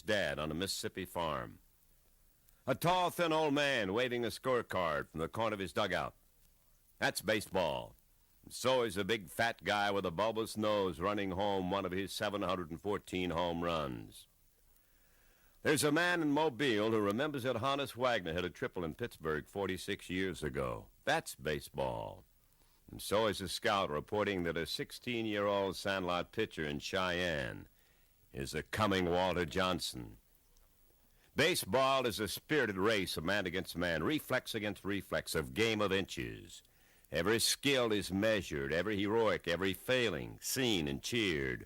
dad on a Mississippi farm. A tall, thin old man waving a scorecard from the corner of his dugout. That's baseball. And so is a big fat guy with a bulbous nose running home one of his 714 home runs. There's a man in Mobile who remembers that Honus Wagner hit a triple in Pittsburgh 46 years ago. That's baseball. And so is a scout reporting that a 16-year-old Sandlot pitcher in Cheyenne is a coming Walter Johnson. Baseball is a spirited race of man against man, reflex against reflex, of game of inches. Every skill is measured, every heroic, every failing, seen and cheered,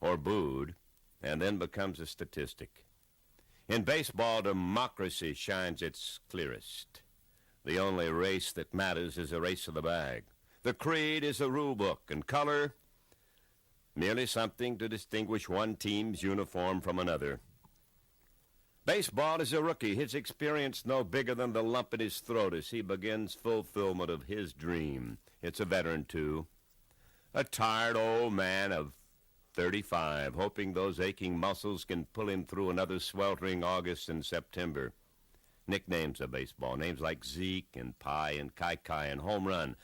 or booed, and then becomes a statistic. In baseball, democracy shines its clearest. The only race that matters is a race of the bag. The creed is a rule book, and color, merely something to distinguish one team's uniform from another. Baseball is a rookie, his experience no bigger than the lump in his throat as he begins fulfillment of his dream. It's a veteran, too. A tired old man of 35, hoping those aching muscles can pull him through another sweltering August and September. Nicknames of baseball, names like Zeke and Pie and Kai and Home Run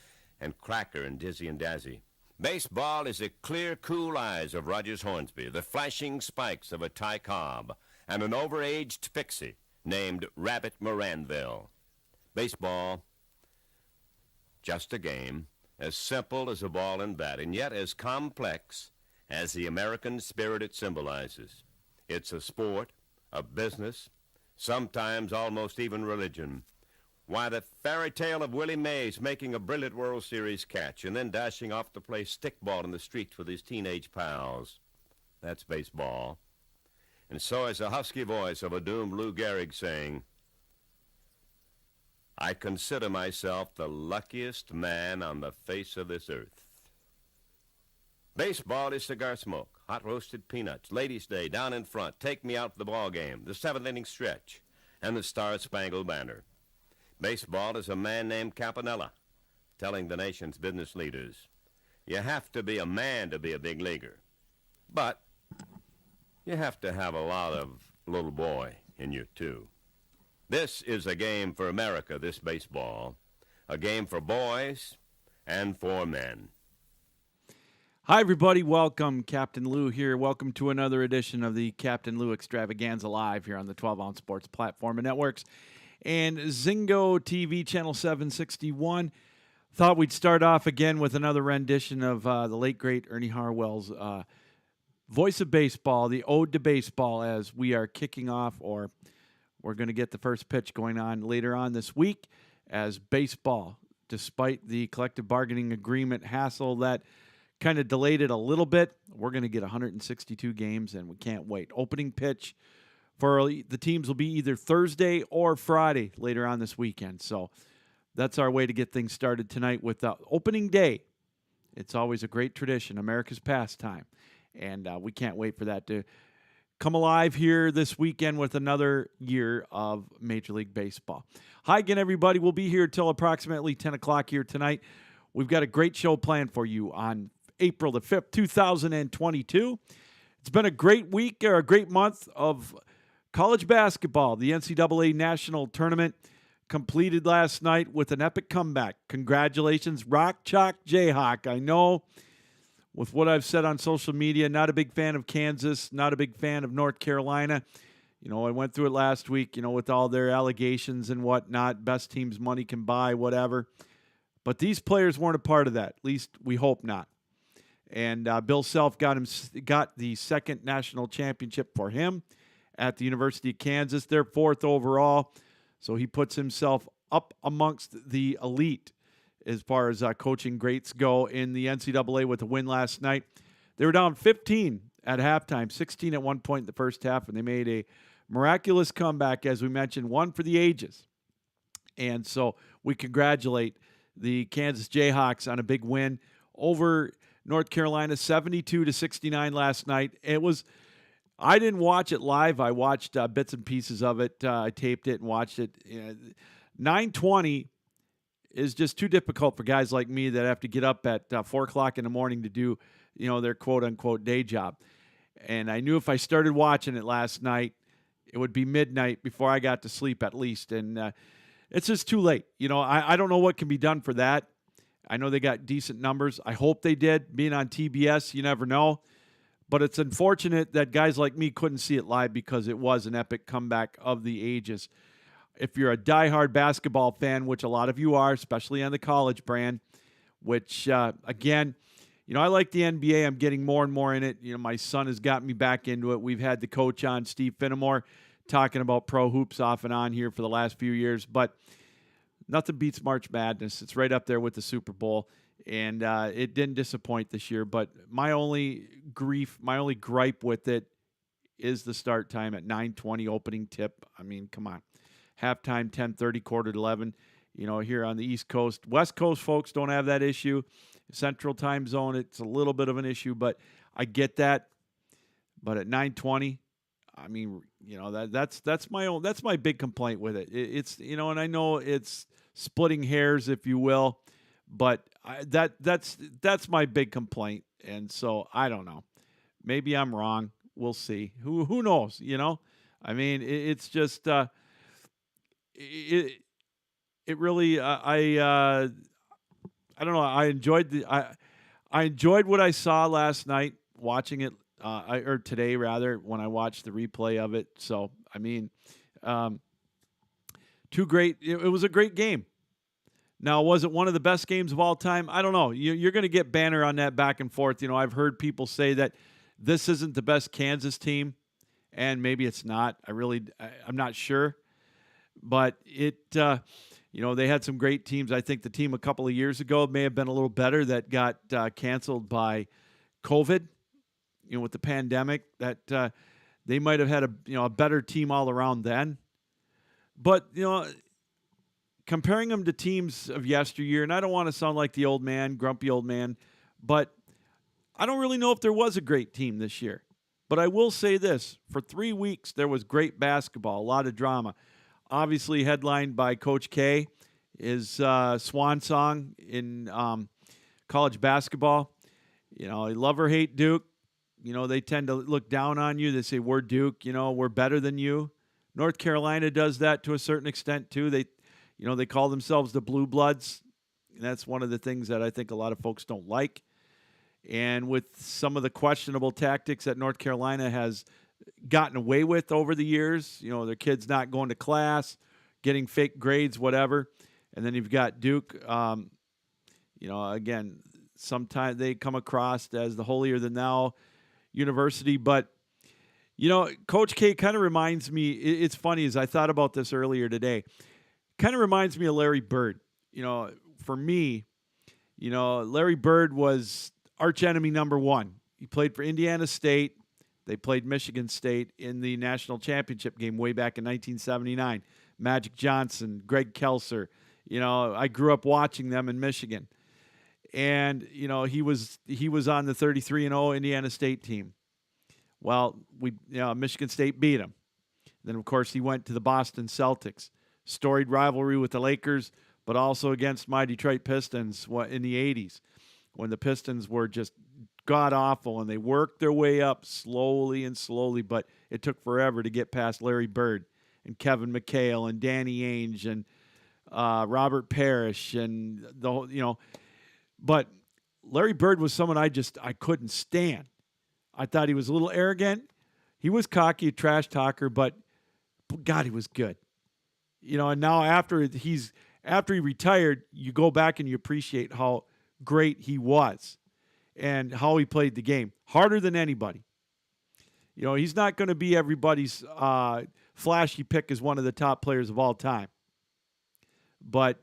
and Cracker and Dizzy and Dazzy. Baseball is the clear, cool eyes of Rogers Hornsby, the flashing spikes of a Ty Cobb, and an overaged pixie named Rabbit Moranville. Baseball, just a game, as simple as a ball and bat, and yet as complex as the American spirit it symbolizes. It's a sport, a business, sometimes almost even religion. Why, the fairy tale of Willie Mays making a brilliant World Series catch and then dashing off to play stickball in the streets with his teenage pals. That's baseball. And so is the husky voice of a doomed Lou Gehrig saying, I consider myself the luckiest man on the face of this earth. Baseball is cigar smoke, hot roasted peanuts, ladies' day down in front, take me out to the ball game, the seventh inning stretch, and the Star-Spangled Banner. Baseball is a man named Campanella telling the nation's business leaders, you have to be a man to be a big leaguer, but you have to have a lot of little boy in you, too. This is a game for America, this baseball, a game for boys and for men. Hi, everybody. Welcome. Captain Lou here. Welcome to another edition of the Captain Lou Extravaganza Live here on the 12-Ounce Sports Platform and Networks and Zingo TV Channel 761. Thought we'd start off again with another rendition of the late, great Ernie Harwell's Voice of Baseball, the Ode to Baseball, as we are kicking off, or we're going to get the first pitch going on later on this week, as baseball, despite the collective bargaining agreement hassle that kind of delayed it a little bit, we're going to get 162 games, and we can't wait. Opening pitch for the teams will be either Thursday or Friday later on this weekend. So that's our way to get things started tonight with the opening day. It's always a great tradition, America's pastime. And we can't wait for that to come alive here this weekend with another year of Major League Baseball. Hi again, everybody. We'll be here until approximately 10 o'clock here tonight. We've got a great show planned for you on April the 5th, 2022. It's been a great week, or a great month of college basketball. The NCAA National Tournament completed last night with an epic comeback. Congratulations, Rock Chalk Jayhawk. I know with what I've said on social media, not a big fan of Kansas, not a big fan of North Carolina. You know, I went through it last week, with all their allegations and whatnot, best teams money can buy, whatever. But these players weren't a part of that. At least we hope not. And Bill Self got the second national championship for him at the University of Kansas. They're fourth overall. So he puts himself up amongst the elite as far as coaching greats go in the NCAA with a win last night. They were down 15 at halftime, 16 at one point in the first half, and they made a miraculous comeback, as we mentioned, one for the ages. And so we congratulate the Kansas Jayhawks on a big win over North Carolina, 72-69 last night. I didn't watch it live. I watched bits and pieces of it. I taped it and watched it. 9:20 is just too difficult for guys like me that have to get up at 4 o'clock in the morning to do, their quote-unquote day job. And I knew if I started watching it last night, it would be midnight before I got to sleep at least. And it's just too late. I don't know what can be done for that. I know they got decent numbers. I hope they did. Being on TBS, you never know. But it's unfortunate that guys like me couldn't see it live because it was an epic comeback of the ages. If you're a diehard basketball fan, which a lot of you are, especially on the college brand, which, again, I like the NBA. I'm getting more and more in it. My son has got me back into it. We've had the coach on, Steve Finnemore, talking about pro hoops off and on here for the last few years. But nothing beats March Madness. It's right up there with the Super Bowl. And it didn't disappoint this year. But my only gripe with it is the start time at 9:20 opening tip. I mean, come on. Halftime, 10:30, quarter to 11. Here on the East Coast. West Coast folks don't have that issue. Central time zone, it's a little bit of an issue, but I get that. But at 9:20, I mean, that's my big complaint with it. It's and I know it's splitting hairs, if you will, but that's my big complaint. And so I don't know. Maybe I'm wrong. We'll see. Who knows? I mean, it's just it really I don't know. I enjoyed what I saw last night watching it, or today rather, when I watched the replay of it. So I mean, two great. It was a great game. Now, was it one of the best games of all time? I don't know. You're going to get banner on that back and forth. I've heard people say that this isn't the best Kansas team, and maybe it's not. I'm not sure, but it. They had some great teams. I think the team a couple of years ago may have been a little better that got canceled by COVID, with the pandemic. That they might have had a better team all around then. But, comparing them to teams of yesteryear, and I don't want to sound like the old man, grumpy old man, but I don't really know if there was a great team this year. But I will say this. For 3 weeks, there was great basketball, a lot of drama. Obviously headlined by Coach K, his swan song in college basketball. Love or hate Duke. They tend to look down on you. They say, we're Duke, we're better than you. North Carolina does that to a certain extent too. They call themselves the Blue Bloods. And that's one of the things that I think a lot of folks don't like. And with some of the questionable tactics that North Carolina has gotten away with over the years, their kids not going to class, getting fake grades, whatever. And then you've got Duke, again, sometimes they come across as the holier than thou university. But, Coach K kind of reminds me, it's funny, as I thought about this earlier today, kind of reminds me of Larry Bird. For me, Larry Bird was arch enemy number one. He played for Indiana State. They played Michigan State in the national championship game way back in 1979. Magic Johnson, Greg Kelser. I grew up watching them in Michigan. And, he was on the 33-0 Indiana State team. Well, Michigan State beat him. Then, of course, he went to the Boston Celtics. Storied rivalry with the Lakers, but also against my Detroit Pistons in the 80s when the Pistons were just god-awful, and they worked their way up slowly, but it took forever to get past Larry Bird and Kevin McHale and Danny Ainge and Robert Parrish and but Larry Bird was someone I couldn't stand. I thought he was a little arrogant. He was cocky, a trash talker, but God, he was good. And now after he retired, you go back and you appreciate how great he was and how he played the game. Harder than anybody. He's not going to be everybody's flashy pick as one of the top players of all time. But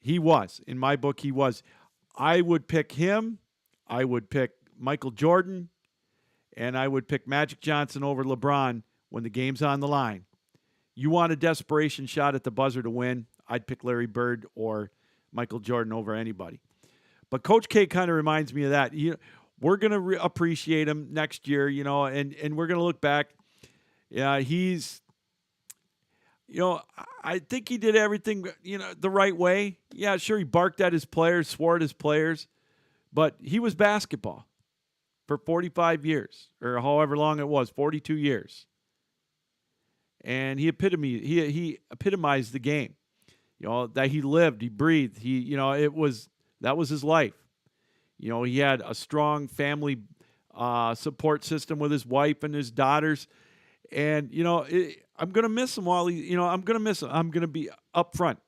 he was. In my book, he was. I would pick him. I would pick Michael Jordan. And I would pick Magic Johnson over LeBron when the game's on the line. You want a desperation shot at the buzzer to win, I'd pick Larry Bird or Michael Jordan over anybody. But Coach K kind of reminds me of that. We're going to appreciate him next year, and we're going to look back. Yeah, he's, I think he did everything, the right way. Yeah, sure, he barked at his players, swore at his players, but he was basketball for 45 years, or however long it was, 42 years. and he epitomized the game. You know, that he lived, he breathed. That was his life. You know, he had a strong family support system with his wife and his daughters. And, you know, I'm going to miss him I'm going to miss him. I'm going to be upfront.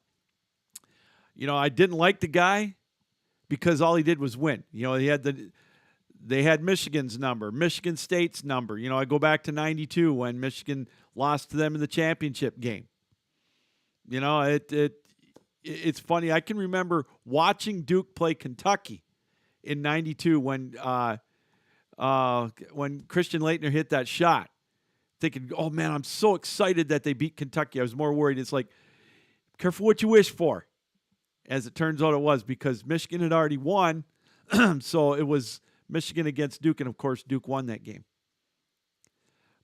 You know, I didn't like the guy because all he did was win. You know, they had Michigan's number, Michigan State's number. You know, I go back to 92 when Michigan lost to them in the championship game. You know, it's funny. I can remember watching Duke play Kentucky in 92 when Christian Laettner hit that shot, thinking, oh, man, I'm so excited that they beat Kentucky. I was more worried. It's like, careful what you wish for. As it turns out, it was because Michigan had already won. So it was Michigan against Duke, and, of course, Duke won that game.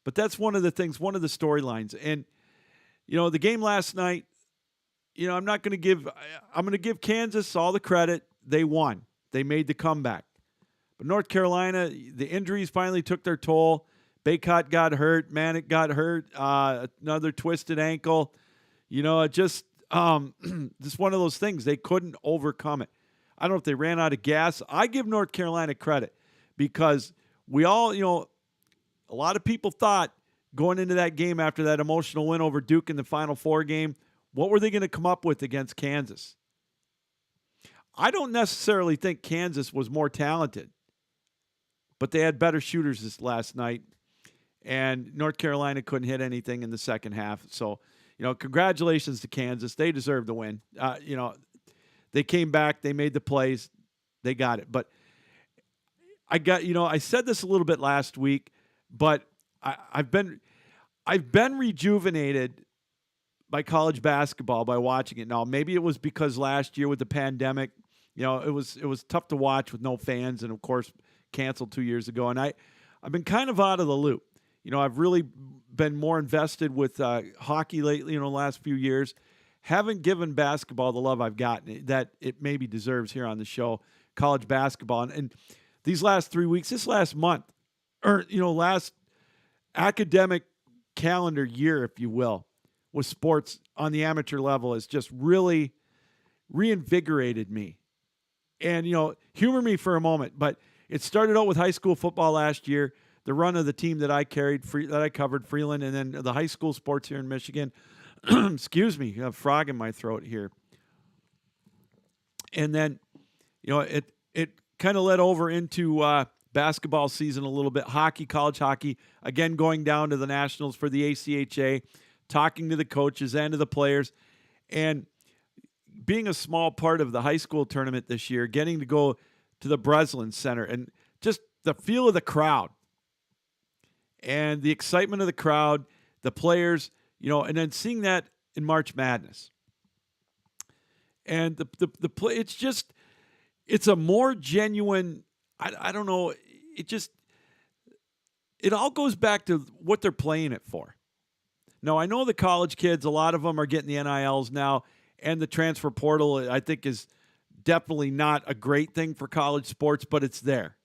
But that's one of the things, one of the storylines. And, you know, the game last night, you know, I'm going to give Kansas all the credit. They won. They made the comeback. But North Carolina, the injuries finally took their toll. Baycott got hurt. Manick got hurt. Another twisted ankle. You know, it just one of those things. They couldn't overcome it. I don't know if they ran out of gas. I give North Carolina credit because we all, you know, a lot of people thought going into that game after that emotional win over Duke in the Final Four game, what were they going to come up with against Kansas? I don't necessarily think Kansas was more talented, but they had better shooters this last night, and North Carolina couldn't hit anything in the second half. So, you know, congratulations to Kansas. They deserve the win. You know, they came back. They made the plays. They got it. But I said this a little bit last week, but I've been rejuvenated by college basketball by watching it. Now, maybe it was because last year with the pandemic, you know, it was tough to watch with no fans, and of course canceled 2 years ago. And I've been kind of out of the loop. You know, I've really been more invested with hockey lately, you know, the last few years. Haven't given basketball the love I've gotten that it maybe deserves here on the show, college basketball. And these last 3 weeks, this last month, or, you know, last academic calendar year, if you will, with sports on the amateur level has just really reinvigorated me. And, you know, humor me for a moment, but it started out with high school football last year, the run of the team that I covered, Freeland, and then the high school sports here in Michigan. Excuse me, I have a frog in my throat here. And then, you know, it kind of led over into basketball season a little bit, hockey, college hockey, again going down to the Nationals for the ACHA, talking to the coaches and to the players, and being a small part of the high school tournament this year, getting to go to the Breslin Center, and just the feel of the crowd and the excitement of the crowd, the players, you know, and then seeing that in March Madness. And the play, it's a more genuine, I don't know, it all goes back to what they're playing it for. Now, I know the college kids, a lot of them are getting the NILs now, and the transfer portal, I think, is definitely not a great thing for college sports, but it's there.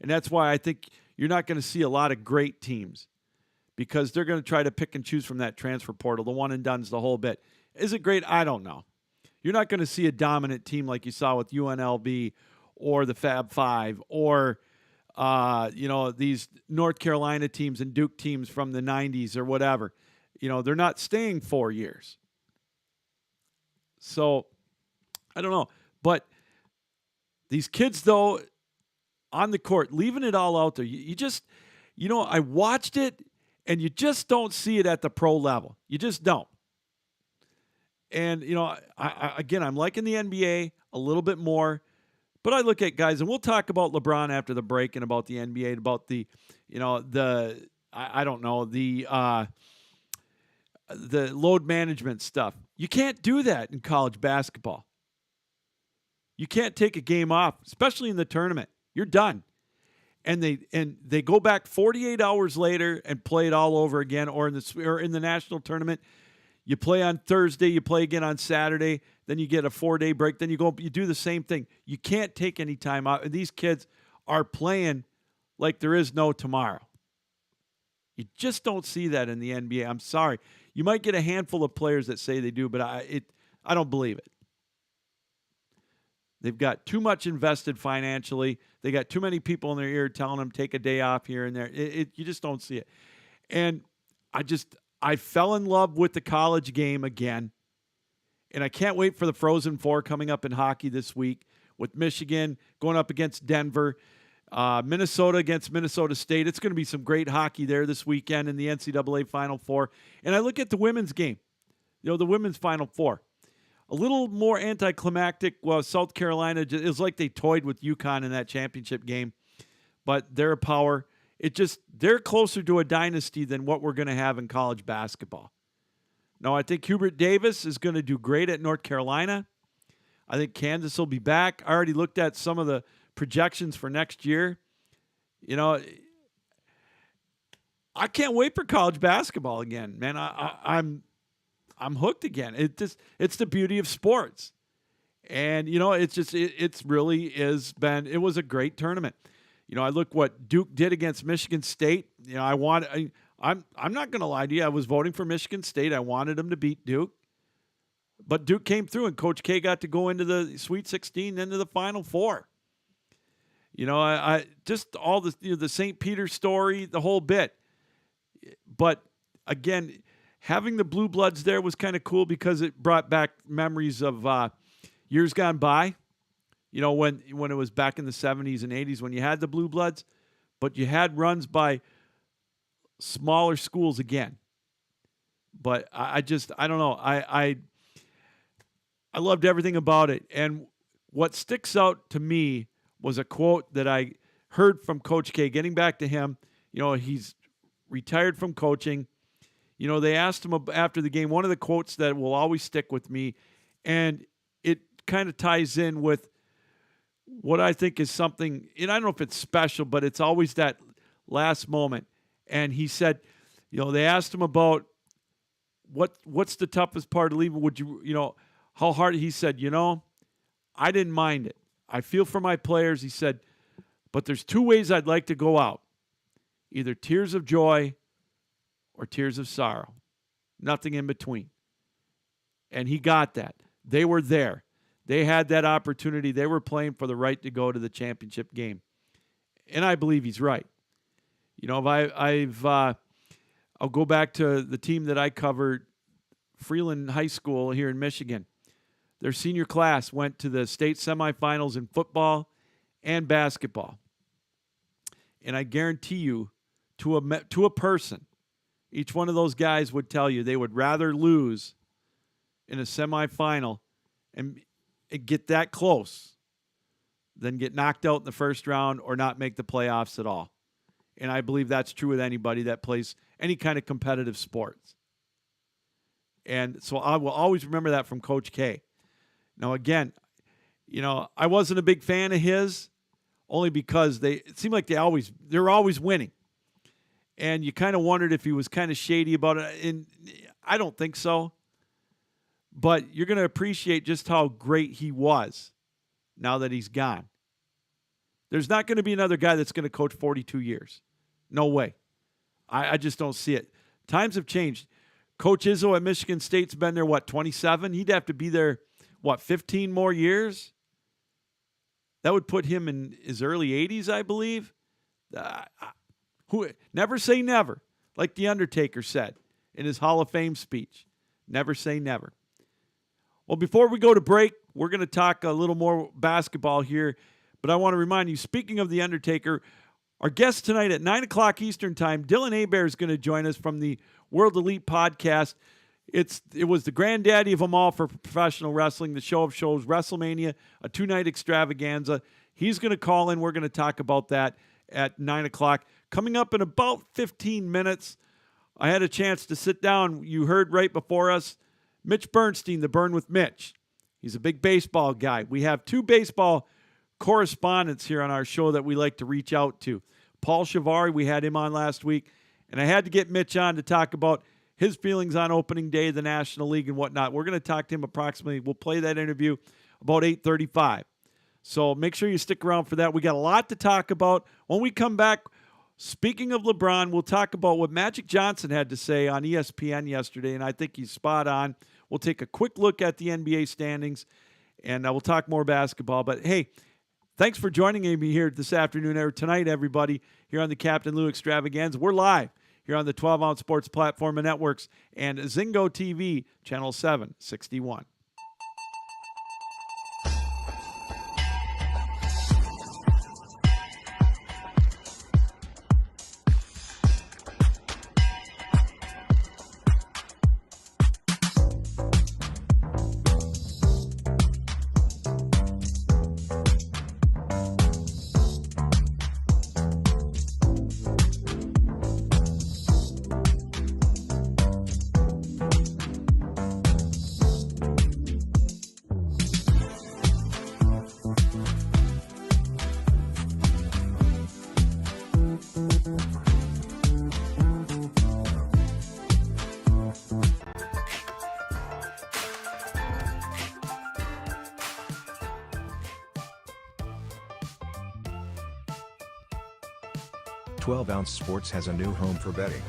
And that's why I think you're not going to see a lot of great teams, because they're going to try to pick and choose from that transfer portal. The one and done's the whole bit. Is it great? I don't know. You're not going to see a dominant team like you saw with UNLV or the Fab Five or you know, these North Carolina teams and Duke teams from the 90s or whatever. You know, they're not staying 4 years. So, I don't know. But these kids, though, on the court, leaving it all out there, you just, you know, I watched it, and you just don't see it at the pro level. You just don't. And, you know, I'm liking the NBA a little bit more. But I look at guys, and we'll talk about LeBron after the break and about the NBA, about the, you know, I don't know, the load management stuff. You can't do that in college basketball. You can't take a game off, especially in the tournament. You're done. And they go back 48 hours later and play it all over again, or in the national tournament. You play on Thursday, you play again on Saturday, then you get a 4-day break, then you do the same thing. You can't take any time out. And these kids are playing like there is no tomorrow. You just don't see that in the NBA. I'm sorry. You might get a handful of players that say they do, but I don't believe it. They've got too much invested financially. They got too many people in their ear telling them take a day off here and there. You just don't see it. And I fell in love with the college game again. And I can't wait for the Frozen Four coming up in hockey this week with Michigan going up against Denver, Minnesota against Minnesota State. It's going to be some great hockey there this weekend in the NCAA Final Four. And I look at the women's game, the women's Final Four. A little more anticlimactic. Well, South Carolina, it was like they toyed with UConn in that championship game, but they're a power. They're closer to a dynasty than what we're going to have in college basketball. Now, I think Hubert Davis is going to do great at North Carolina. I think Kansas will be back. I already looked at some of the projections for next year. I can't wait for college basketball again, man. I'm hooked again. It's the beauty of sports. And, it really it was a great tournament. I look what Duke did against Michigan State. I'm not going to lie to you. I was voting for Michigan State. I wanted them to beat Duke. But Duke came through, and Coach K got to go into the Sweet 16, into the Final Four. I just all the St. Peter story, the whole bit. But, again, having the Blue Bloods there was kind of cool because it brought back memories of years gone by. When it was back in the 70s and 80s when you had the Blue Bloods, but you had runs by smaller schools again. But I don't know. I loved everything about it. And what sticks out to me was a quote that I heard from Coach K. Getting back to him, he's retired from coaching. They asked him after the game, one of the quotes that will always stick with me, and it kind of ties in with what I think is something, and I don't know if it's special, but it's always that last moment. And he said, they asked him about what's the toughest part of leaving? Would you, how hard? He said, I didn't mind it. I feel for my players. He said, but there's two ways I'd like to go out. Either tears of joy or tears of sorrow. Nothing in between. And he got that. They were there. They had that opportunity. They were playing for the right to go to the championship game. And I believe he's right. I'll go back to the team that I covered, Freeland High School here in Michigan. Their senior class went to the state semifinals in football and basketball. And I guarantee you, to a person, each one of those guys would tell you they would rather lose in a semifinal and get that close than get knocked out in the first round or not make the playoffs at all. And I believe that's true with anybody that plays any kind of competitive sports. And so I will always remember that from Coach K. Now, again, I wasn't a big fan of his only because it seemed like they're always winning. And you kind of wondered if he was kind of shady about it. And I don't think so. But you're going to appreciate just how great he was now that he's gone. There's not going to be another guy that's going to coach 42 years. No way. I just don't see it. Times have changed. Coach Izzo at Michigan State's been there, 27? He'd have to be there, 15 more years? That would put him in his early 80s, I believe. Never say never, like The Undertaker said in his Hall of Fame speech. Never say never. Well, before we go to break, we're going to talk a little more basketball here. But I want to remind you, speaking of The Undertaker, our guest tonight at 9 o'clock Eastern Time, Dylan Hebert is going to join us from the World Elite Podcast. It was the granddaddy of them all for professional wrestling, the show of shows, WrestleMania, a 2-night extravaganza. He's going to call in. We're going to talk about that at 9 o'clock. Coming up in about 15 minutes, I had a chance to sit down. You heard right before us, Mitch Bernstein, the Burn with Mitch. He's a big baseball guy. We have two baseball correspondents here on our show that we like to reach out to. Paul Shivari, we had him on last week, and I had to get Mitch on to talk about his feelings on opening day of the National League and whatnot. We're going to talk to him we'll play that interview about 8:35. So make sure you stick around for that. We got a lot to talk about. When we come back, Speaking of LeBron, we'll talk about what Magic Johnson had to say on ESPN yesterday, and I think he's spot on. We'll take a quick look at the NBA standings, and we'll talk more basketball. But, hey, thanks for joining me here this afternoon or tonight, everybody, here on the Captain Lou Extravaganza. We're live here on the 12-Ounce Sports Platform and Networks and Zingo TV, Channel 761. Ounce Sports has a new home for betting.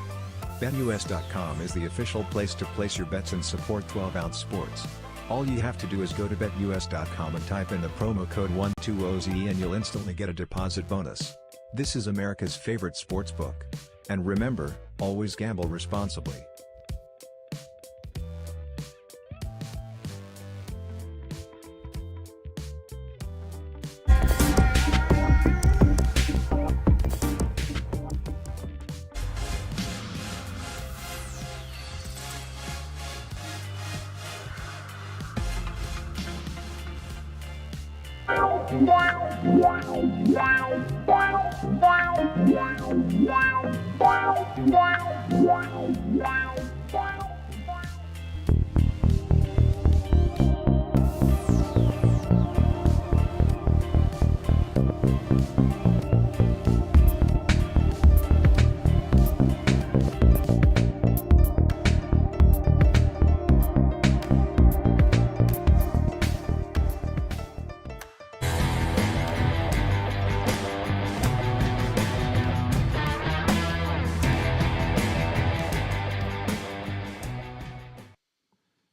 BetUS.com is the official place to place your bets and support 12-Ounce Sports. All you have to do is go to BetUS.com and type in the promo code 120Z and you'll instantly get a deposit bonus. This is America's favorite sports book. And remember, always gamble responsibly.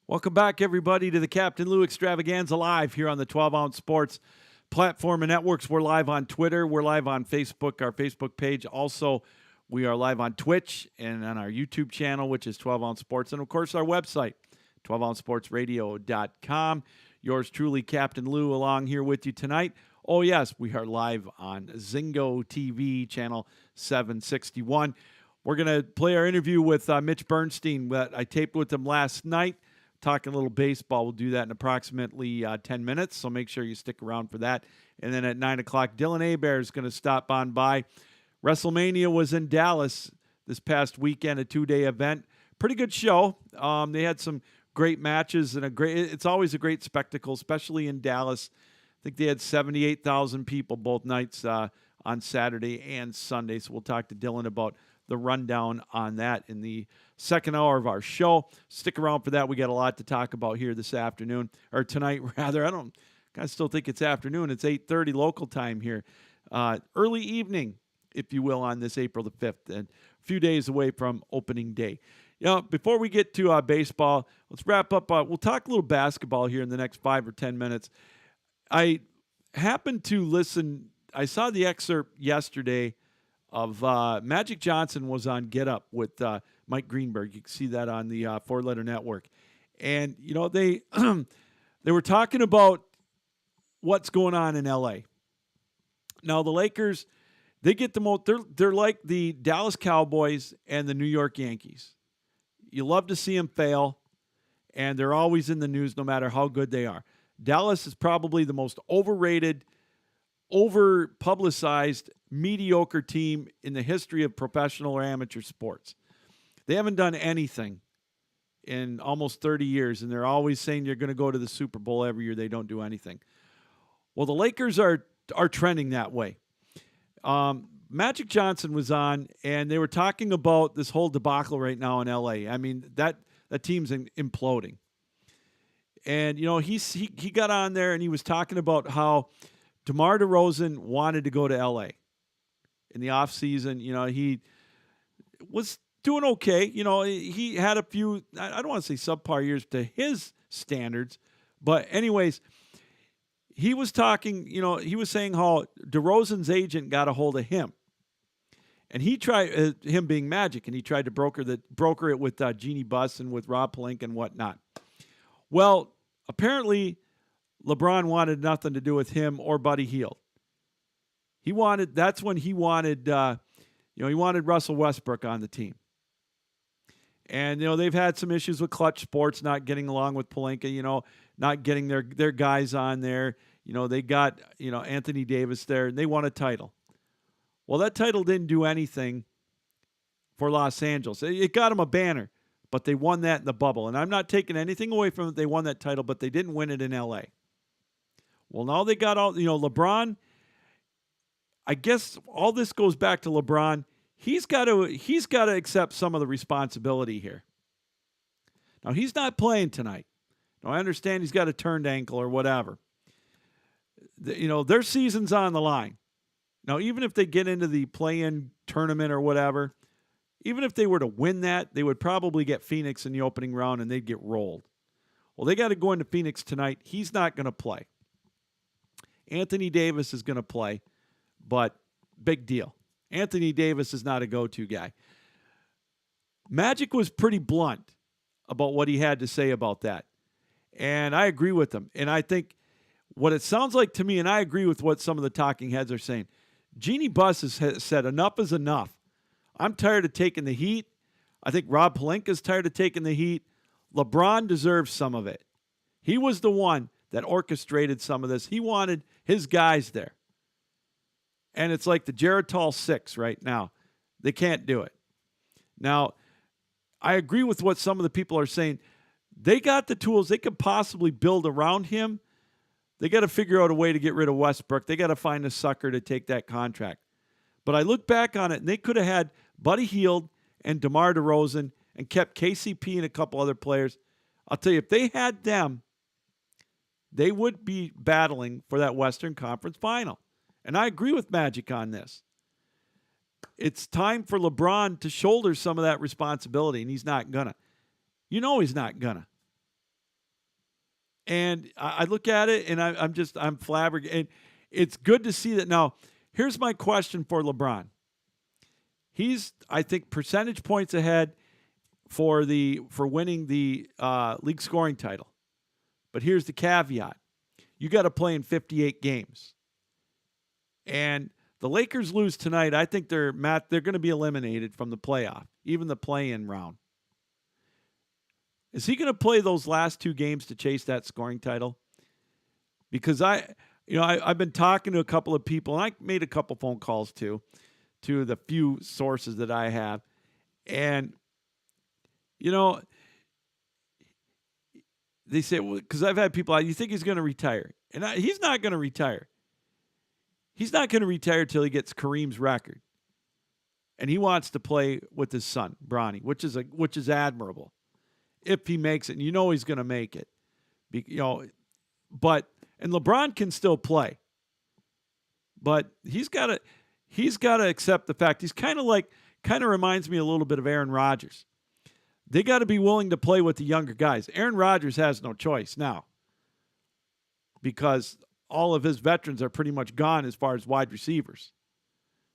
Welcome back, everybody, to the Captain Lou Extravaganza live here on the 12-Ounce Sports Platform and Networks. We're live on Twitter. We're live on Facebook, our Facebook page. Also, we are live on Twitch and on our YouTube channel, which is 12-Ounce Sports. And, of course, our website, 12ouncesportsradio.com. Yours truly, Captain Lou, along here with you tonight. Oh, yes, we are live on Zingo TV, channel 761. We're going to play our interview with Mitch Bernstein that I taped with him last night. Talking a little baseball. We'll do that in approximately 10 minutes, so make sure you stick around for that. And then at 9 o'clock, Dylan Hebert is going to stop on by. WrestleMania was in Dallas this past weekend, a 2-day event. Pretty good show. They had some great matches, and it's always a great spectacle, especially in Dallas. I think they had 78,000 people both nights on Saturday and Sunday, so we'll talk to Dylan about the rundown on that in the second hour of our show. Stick around for that. We got a lot to talk about here this afternoon, or tonight rather. I still think it's afternoon. It's 8:30 local time here. Early evening, if you will, on this April the 5th, and a few days away from opening day. Before we get to baseball, let's wrap up. We'll talk a little basketball here in the next 5 or 10 minutes. I happened to listen. I saw the excerpt yesterday of Magic Johnson was on Get Up with Mike Greenberg. You can see that on the Four Letter Network. And, they they were talking about what's going on in L.A. Now, the Lakers, they get the most, they're like the Dallas Cowboys and the New York Yankees. You love to see them fail, and they're always in the news no matter how good they are. Dallas is probably the most overrated, over-publicized, mediocre team in the history of professional or amateur sports. They haven't done anything in almost 30 years, and they're always saying you're going to go to the Super Bowl every year. They don't do anything. Well, the Lakers are trending that way. Magic Johnson was on, and they were talking about this whole debacle right now in L.A. I mean, that team's imploding. And, he got on there, and he was talking about how DeMar DeRozan wanted to go to L.A., in the offseason. He was doing okay. He had a few, I don't want to say subpar years to his standards, but anyways, he was talking, he was saying how DeRozan's agent got a hold of him. And he tried, him being Magic, and he tried to broker it with Jeannie Buss and with Rob Pelinka and whatnot. Well, apparently LeBron wanted nothing to do with him or Buddy Hield. That's when he wanted, he wanted Russell Westbrook on the team. And, they've had some issues with Clutch Sports not getting along with Pelinka, not getting their guys on there. They got, Anthony Davis there, and they won a title. Well, that title didn't do anything for Los Angeles. It got them a banner, but they won that in the bubble. And I'm not taking anything away from it. They won that title, but they didn't win it in L.A. Well, now they got all, LeBron, I guess all this goes back to LeBron. He's got to accept some of the responsibility here. Now, he's not playing tonight. Now, I understand he's got a turned ankle or whatever. Their season's on the line. Now, even if they get into the play-in tournament or whatever, even if they were to win that, they would probably get Phoenix in the opening round and they'd get rolled. Well, they got to go into Phoenix tonight. He's not going to play. Anthony Davis is going to play, but big deal. Anthony Davis is not a go-to guy. Magic was pretty blunt about what he had to say about that. And I agree with him. And I think what it sounds like to me, and I agree with what some of the talking heads are saying, Jeannie Buss has said enough is enough. I'm tired of taking the heat. I think Rob Pelinka's tired of taking the heat. LeBron deserves some of it. He was the one that orchestrated some of this. He wanted his guys there. And it's like the Geritol 6 right now. They can't do it. Now, I agree with what some of the people are saying. They got the tools. They could possibly build around him. They got to figure out a way to get rid of Westbrook. They got to find a sucker to take that contract. But I look back on it, and they could have had Buddy Hield and DeMar DeRozan and kept KCP and a couple other players. I'll tell you, if they had them, they would be battling for that Western Conference final. And I agree with Magic on this. It's time for LeBron to shoulder some of that responsibility, and he's not gonna. He's not gonna. And I look at it, and I'm flabbergasted. And it's good to see that. Now, here's my question for LeBron. He's, I think, percentage points ahead for winning the league scoring title. But here's the caveat. You got to play in 58 games. And the Lakers lose tonight, I think they're going to be eliminated from the playoff, even the play-in round. Is he going to play those last two games to chase that scoring title? Because I've been talking to a couple of people, and I made a couple phone calls to the few sources that I have. And, they say, because I've had people, you think he's going to retire? And he's not going to retire. He's not going to retire till he gets Kareem's record. And he wants to play with his son, Bronny, which is admirable. If he makes it, and he's going to make it. And LeBron can still play. But he's got to accept the fact. He's kind of reminds me a little bit of Aaron Rodgers. They got to be willing to play with the younger guys. Aaron Rodgers has no choice now because all of his veterans are pretty much gone as far as wide receivers.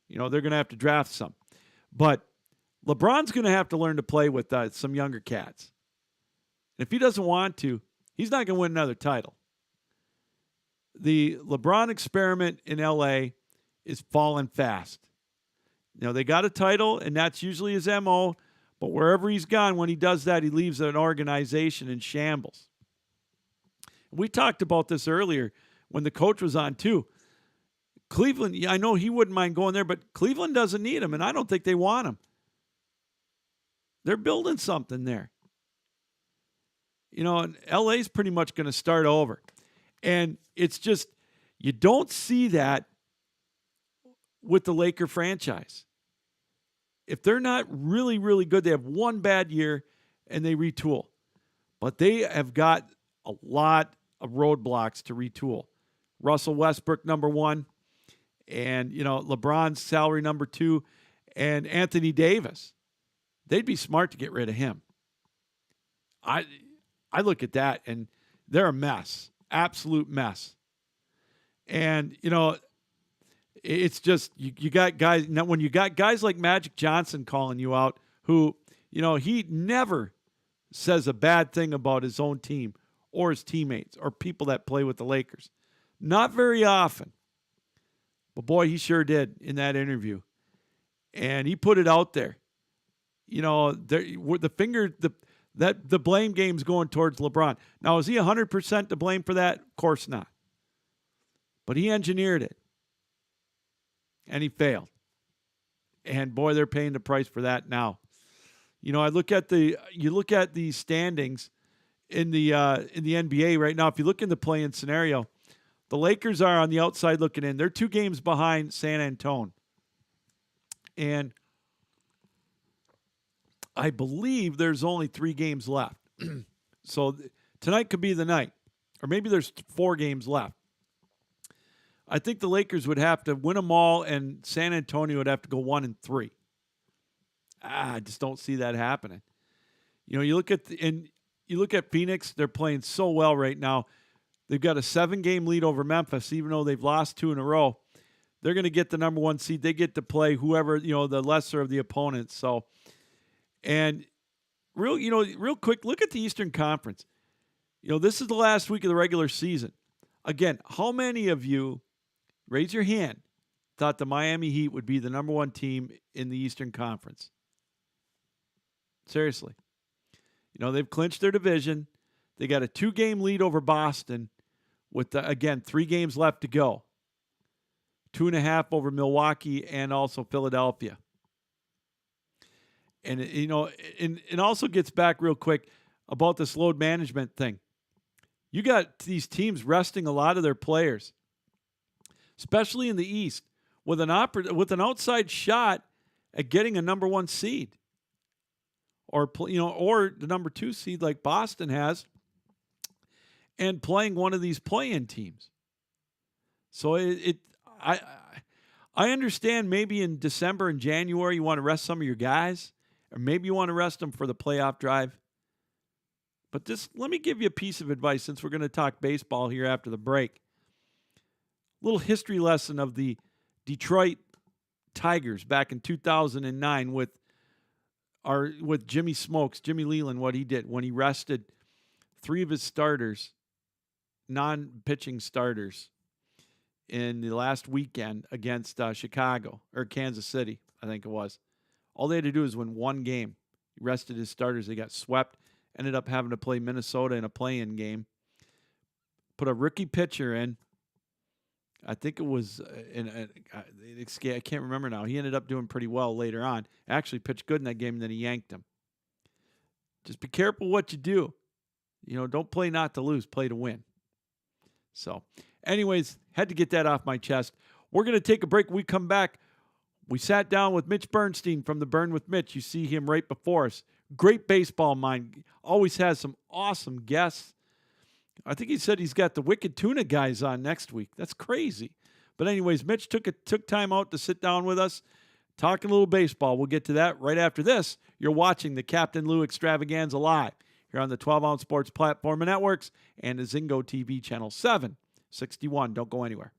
They're going to have to draft some. But LeBron's going to have to learn to play with some younger cats. If he doesn't want to, he's not going to win another title. The LeBron experiment in L.A. is falling fast. They got a title, and that's usually his MO. But wherever he's gone, when he does that, he leaves an organization in shambles. We talked about this earlier when the coach was on, too. Cleveland, I know he wouldn't mind going there, but Cleveland doesn't need him, and I don't think they want him. They're building something there. And LA's pretty much going to start over. And it's just, you don't see that with the Laker franchise. If they're not really, really good, they have one bad year and they retool. But they have got a lot of roadblocks to retool. Russell Westbrook, number one. and, LeBron's salary number 2, and Anthony Davis. They'd be smart to get rid of him. I look at that, and they're a mess, absolute mess. And, it's just you got guys – now when you got guys like Magic Johnson calling you out who, he never says a bad thing about his own team or his teammates or people that play with the Lakers. Not very often. But, boy, he sure did in that interview. And he put it out there. The blame game's going towards LeBron. Now, is he 100% to blame for that? Of course not. But he engineered it. And he failed. And, boy, they're paying the price for that now. I look at the standings in the NBA right now. If you look in the play-in scenario, the Lakers are on the outside looking in. They're 2 games behind San Antonio. And I believe there's only 3 games left. So tonight could be the night. Or maybe there's 4 games left. I think the Lakers would have to win them all, and San Antonio would have to go 1-3. I just don't see that happening. You look at Phoenix, they're playing so well right now. They've got a 7-game lead over Memphis, even though they've lost 2 in a row. They're going to get the number 1 seed. They get to play whoever, the lesser of the opponents. So, and real quick, look at the Eastern Conference. This is the last week of the regular season. Again, how many of you, raise your hand, thought the Miami Heat would be the number 1 team in the Eastern Conference? Seriously. They've clinched their division. They got a 2-game lead over Boston with, 3 games left to go. 2.5 over Milwaukee and also Philadelphia. And, it also gets back real quick about this load management thing. You got these teams resting a lot of their players, especially in the East, with an outside shot at getting a number 1 seed. Or the number 2 seed like Boston has, and playing one of these play-in teams. So I understand maybe in December and January you want to rest some of your guys, or maybe you want to rest them for the playoff drive. But let me give you a piece of advice since we're going to talk baseball here after the break. Little history lesson of the Detroit Tigers back in 2009 with Jimmy Smokes, Jimmy Leland, what he did when he rested 3 of his starters, non-pitching starters, in the last weekend against Chicago or Kansas City, I think it was. All they had to do was win 1 game. He rested his starters. They got swept, ended up having to play Minnesota in a play-in game. Put a rookie pitcher in. I think it was, I can't remember now. He ended up doing pretty well later on. Actually pitched good in that game, and then he yanked him. Just be careful what you do. Don't play not to lose, play to win. So, anyways, had to get that off my chest. We're going to take a break. When we come back, we sat down with Mitch Bernstein from the Burn with Mitch. You see him right before us. Great baseball mind. Always has some awesome guests. I think he said he's got the Wicked Tuna guys on next week. That's crazy. But anyways, Mitch took time out to sit down with us, talking a little baseball. We'll get to that right after this. You're watching the Captain Lou Extravaganza live here on the 12-Ounce Sports Platform and Networks and the Zingo TV channel 761. Don't go anywhere.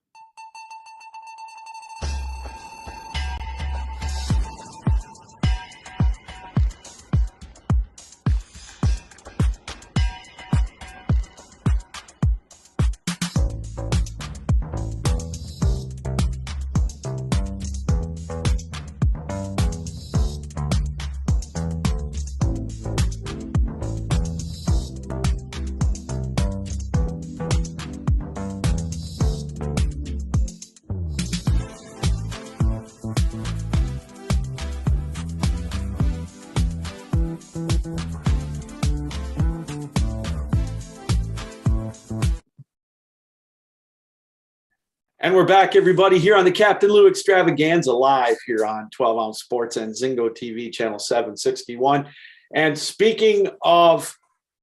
And we're back, everybody, here on the Captain Lou Extravaganza live here on 12-Ounce Sports and Zingo TV channel 761. And speaking of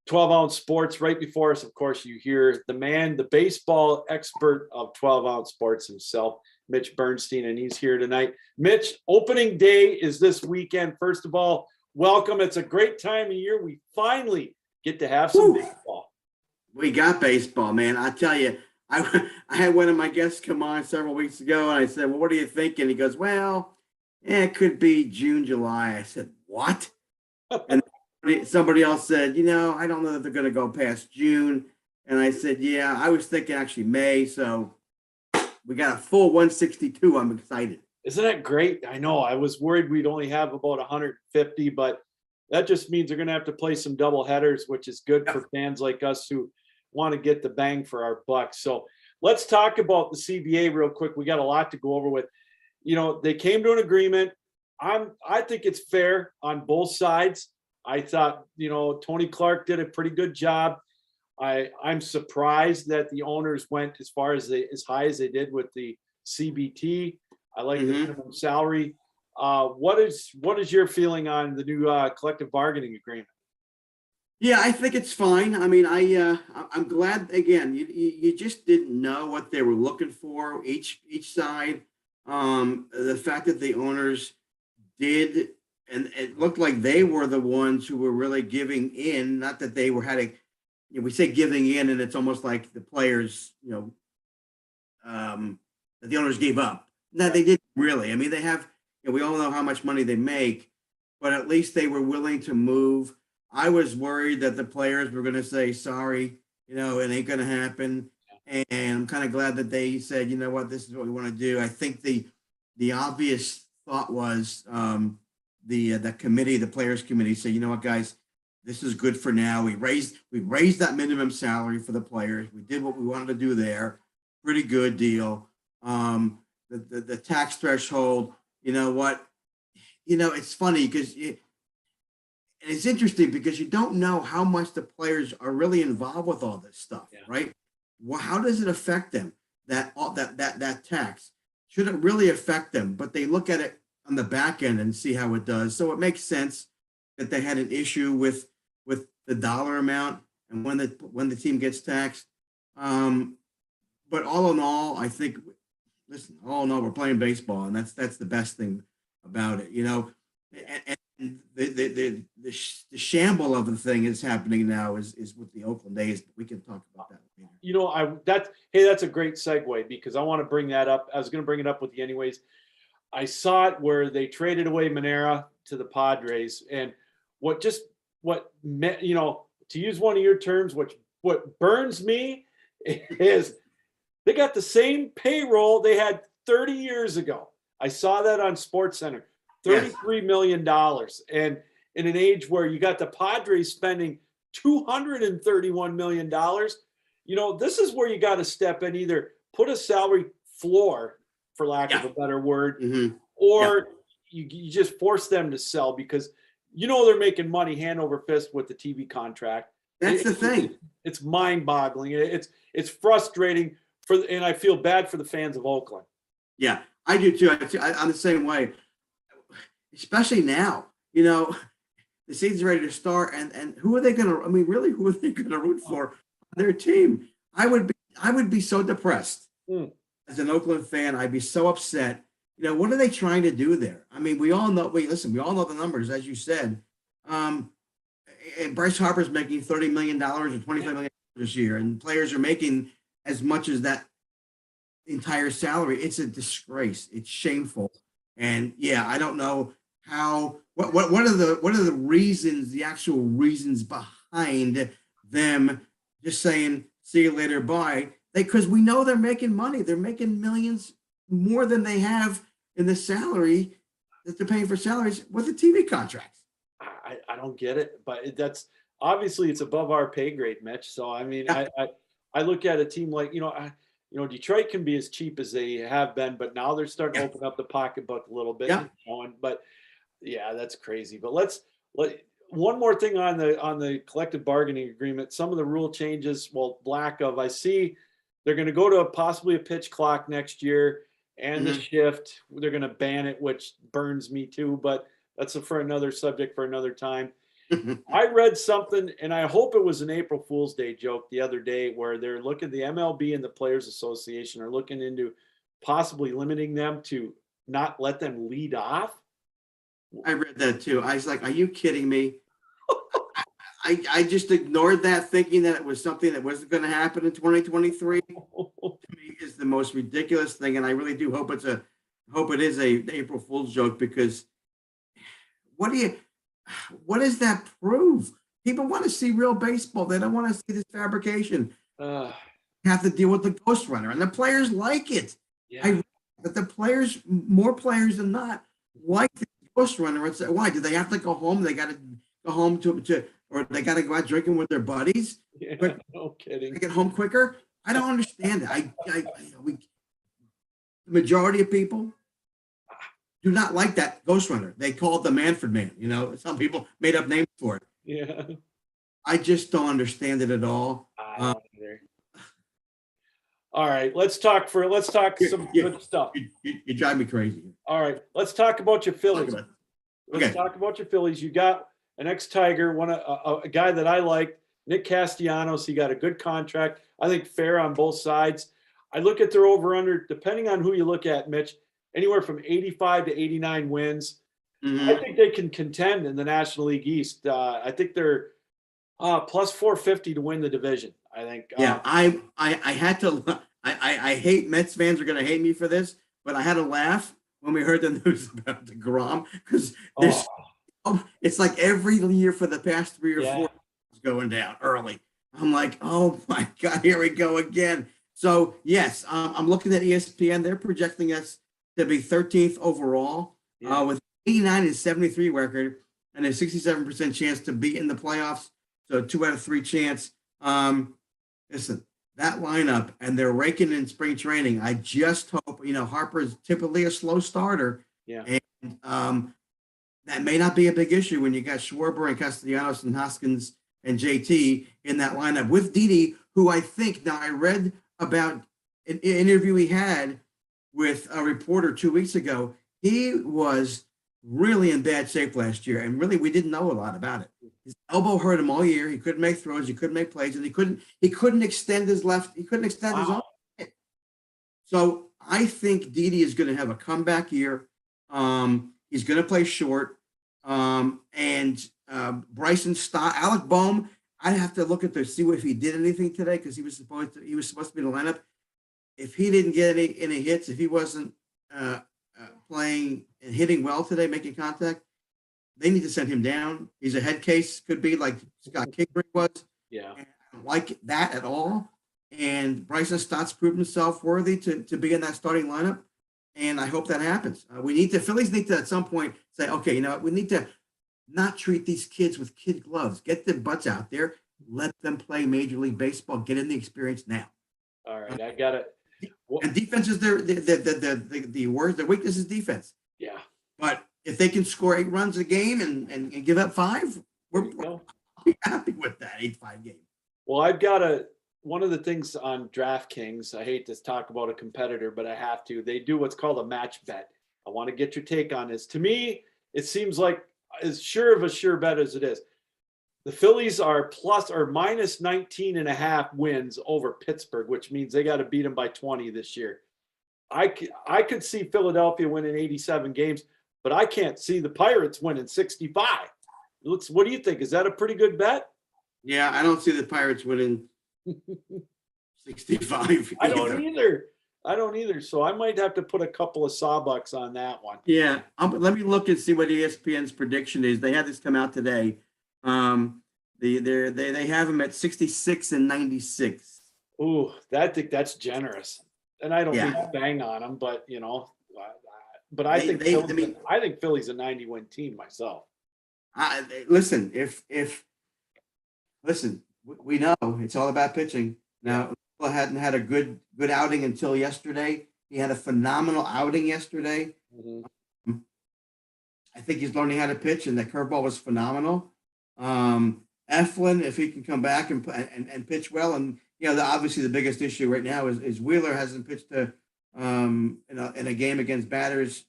12-Ounce Sports, right before us, of course, you hear the man, the baseball expert of 12-Ounce Sports himself, Mitch Bernstein, and he's here tonight. Mitch, opening day is this weekend. First of all, welcome. It's a great time of year. We finally get to have some baseball. We got baseball, man. I tell you, I had one of my guests come on several weeks ago, and I said, well, what do you think? And he goes, well, it could be June, July. I said, what? And somebody else said, I don't know that they're going to go past June. And I said, yeah, I was thinking actually May. So we got a full 162. I'm excited. Isn't that great? I know. I was worried we'd only have about 150, but that just means they're going to have to play some double headers, which is good for fans like us who want to get the bang for our buck. So let's talk about the CBA real quick. We got a lot to go over with. They came to an agreement. I think it's fair on both sides. I thought, Tony Clark did a pretty good job. I'm surprised that the owners went as high as they did with the CBT. I like the minimum salary. What is your feeling on the new collective bargaining agreement? Yeah, I think it's fine. I mean, I'm glad. Again, you just didn't know what they were looking for each side. The fact that the owners did, and it looked like they were the ones who were really giving in. Not that they were we say giving in, and it's almost like the players, that the owners gave up. No, they didn't really. I mean, they have. We all know how much money they make, but at least they were willing to move. I was worried that the players were going to say, sorry, it ain't going to happen. And I'm kind of glad that they said, you know what, this is what we want to do. I think the obvious thought was the committee, the players committee said, you know what, guys, this is good for now. We raised that minimum salary for the players. We did what we wanted to do there. Pretty good deal. The tax threshold, you know what? It's funny because it's interesting because you don't know how much the players are really involved with all this stuff, right? Well, how does it affect them? That tax, should it really affect them? But they look at it on the back end and see how it does. So it makes sense that they had an issue with the dollar amount and when the team gets taxed. But all in all, I think, all in all, we're playing baseball, and that's the best thing about it, And the shamble of the thing is happening now is with the Oakland A's, but we can talk about that later. That's a great segue because I want to bring that up. I was going to bring it up with you anyways. I saw it where they traded away Monera to the Padres, and to use one of your terms, what burns me is they got the same payroll they had 30 years ago. I saw that on SportsCenter. $33 million. And in an age where you got the Padres spending $231 million, this is where you got to step in, either put a salary floor, for lack of a better word, or you just force them to sell because they're making money hand over fist with the TV contract. That's the thing. It's mind-boggling. It's frustrating and I feel bad for the fans of Oakland. Yeah, I do too. I'm the same way. Especially now, the season's ready to start, and who are they going to? I mean, really, who are they going to root for on their team? I would be so depressed as an Oakland fan. I'd be so upset. What are they trying to do there? I mean, we all know. We all know the numbers, as you said. And Bryce Harper's making $30 million or $25 million this year, and players are making as much as that entire salary. It's a disgrace. It's shameful. And I don't know what are the reasons, the actual reasons behind them just saying, see you later, bye. Because we know they're making money. They're making millions more than they have in the salary that they're paying for salaries with the TV contracts. I don't get it, but that's obviously it's above our pay grade, Mitch. So, I mean, I look at a team like, Detroit can be as cheap as they have been, but now they're starting to open up the pocketbook a little bit. But that's crazy. But let one more thing on the collective bargaining agreement. Some of the rule changes, lack of. I see they're going to go to possibly a pitch clock next year, and the shift. They're going to ban it, which burns me too. But that's for another subject for another time. I read something, and I hope it was an April Fool's Day joke the other day, where they're looking, the MLB and the Players Association are looking into possibly limiting them to not let them lead off. I read that too. I was like, are you kidding me? I just ignored that, thinking that it was something that wasn't going to happen in 2023. To me, is the most ridiculous thing, and I really do hope it is a April Fool's joke, because what does that prove? People want to see real baseball. They don't want to see this fabrication. Have to deal with the ghost runner, and the players like it. Yeah. But the players, more players than not, like the ghost runner. It's why do they have to go home? They got to go home to or they got to go out drinking with their buddies. Yeah, But no kidding. get home quicker. I don't understand it. The majority of people do not like that ghost runner. They call it the Manfred Man. Some people made up names for it. Yeah. I just don't understand it at all. I don't either. All right, let's talk some good stuff. You drive me crazy. All right, let's talk about your Phillies. Let's Okay. talk about your Phillies. You got an ex-Tiger, a guy that I like, Nick Castellanos. He got a good contract. I think fair on both sides. I look at their over/under, depending on who you look at, Mitch, anywhere from 85 to 89 wins. Mhm. I think they can contend in the National League East. I think they're plus 450 to win the division. I think. Yeah, I had to. I hate Mets fans are going to hate me for this, but I had to laugh when we heard the news about DeGrom, because it's like every year for the past 3 or 4 is going down early. I'm like, oh my God, here we go again. So yes, I'm looking at ESPN. They're projecting us to be 13th overall with 89 and 73 record and a 67% chance to be in the playoffs. So 2 out of 3 chance. Listen, that lineup, and they're raking in spring training. I just hope, Harper is typically a slow starter. Yeah. And that may not be a big issue when you got Schwarber and Castellanos and Hoskins and JT in that lineup with Didi, who I think, now I read about an interview he had with a reporter 2 weeks ago. He was really in bad shape last year, and really we didn't know a lot about it. His elbow hurt him all year. He couldn't make throws. He couldn't make plays, and he couldn't extend his left. He couldn't extend his arm. So I think Didi is going to have a comeback year. He's going to play short. And Bryson Stott, Alec Boehm. I have to look at see if he did anything today, because he was supposed to be in the lineup. If he didn't get any hits, if he wasn't playing and hitting well today, making contact, they need to send him down. He's a head case, could be like Scott Kingery was. Yeah. I don't like that at all. And Bryson Stott's proven himself worthy to be in that starting lineup. And I hope that happens. Phillies need to at some point say, okay, we need to not treat these kids with kid gloves. Get their butts out there. Let them play Major League Baseball. Get in the experience now. All right, I got it. And defense is the word. The weakness is defense. Yeah. But if they can score 8 runs a game and give up 5, we're happy with that 8-5 game. Well, I've got one of the things on DraftKings, I hate to talk about a competitor, but I have to. They do what's called a match bet. I want to get your take on this. To me, it seems like as sure of a sure bet as it is. The Phillies are plus or minus 19.5 wins over Pittsburgh, which means they got to beat them by 20 this year. I could see Philadelphia winning 87 games, but I can't see the Pirates winning 65. What do you think? Is that a pretty good bet? Yeah, I don't see the Pirates winning 65. I don't either. So I might have to put a couple of sawbucks on that one. Yeah. Let me look and see what ESPN's prediction is. They had this come out today. They have them at 66 and 96. Ooh, I think that's generous. And I don't mean Yeah. to bang on them, but but I think Philly's a 90-win team myself. Listen, we know it's all about pitching. Now, Nola hadn't had a good outing until yesterday. He had a phenomenal outing yesterday. Mm-hmm. I think he's learning how to pitch, and the curveball was phenomenal. Eflin, if he can come back and pitch well, and obviously the biggest issue right now is Wheeler hasn't pitched in a game against batters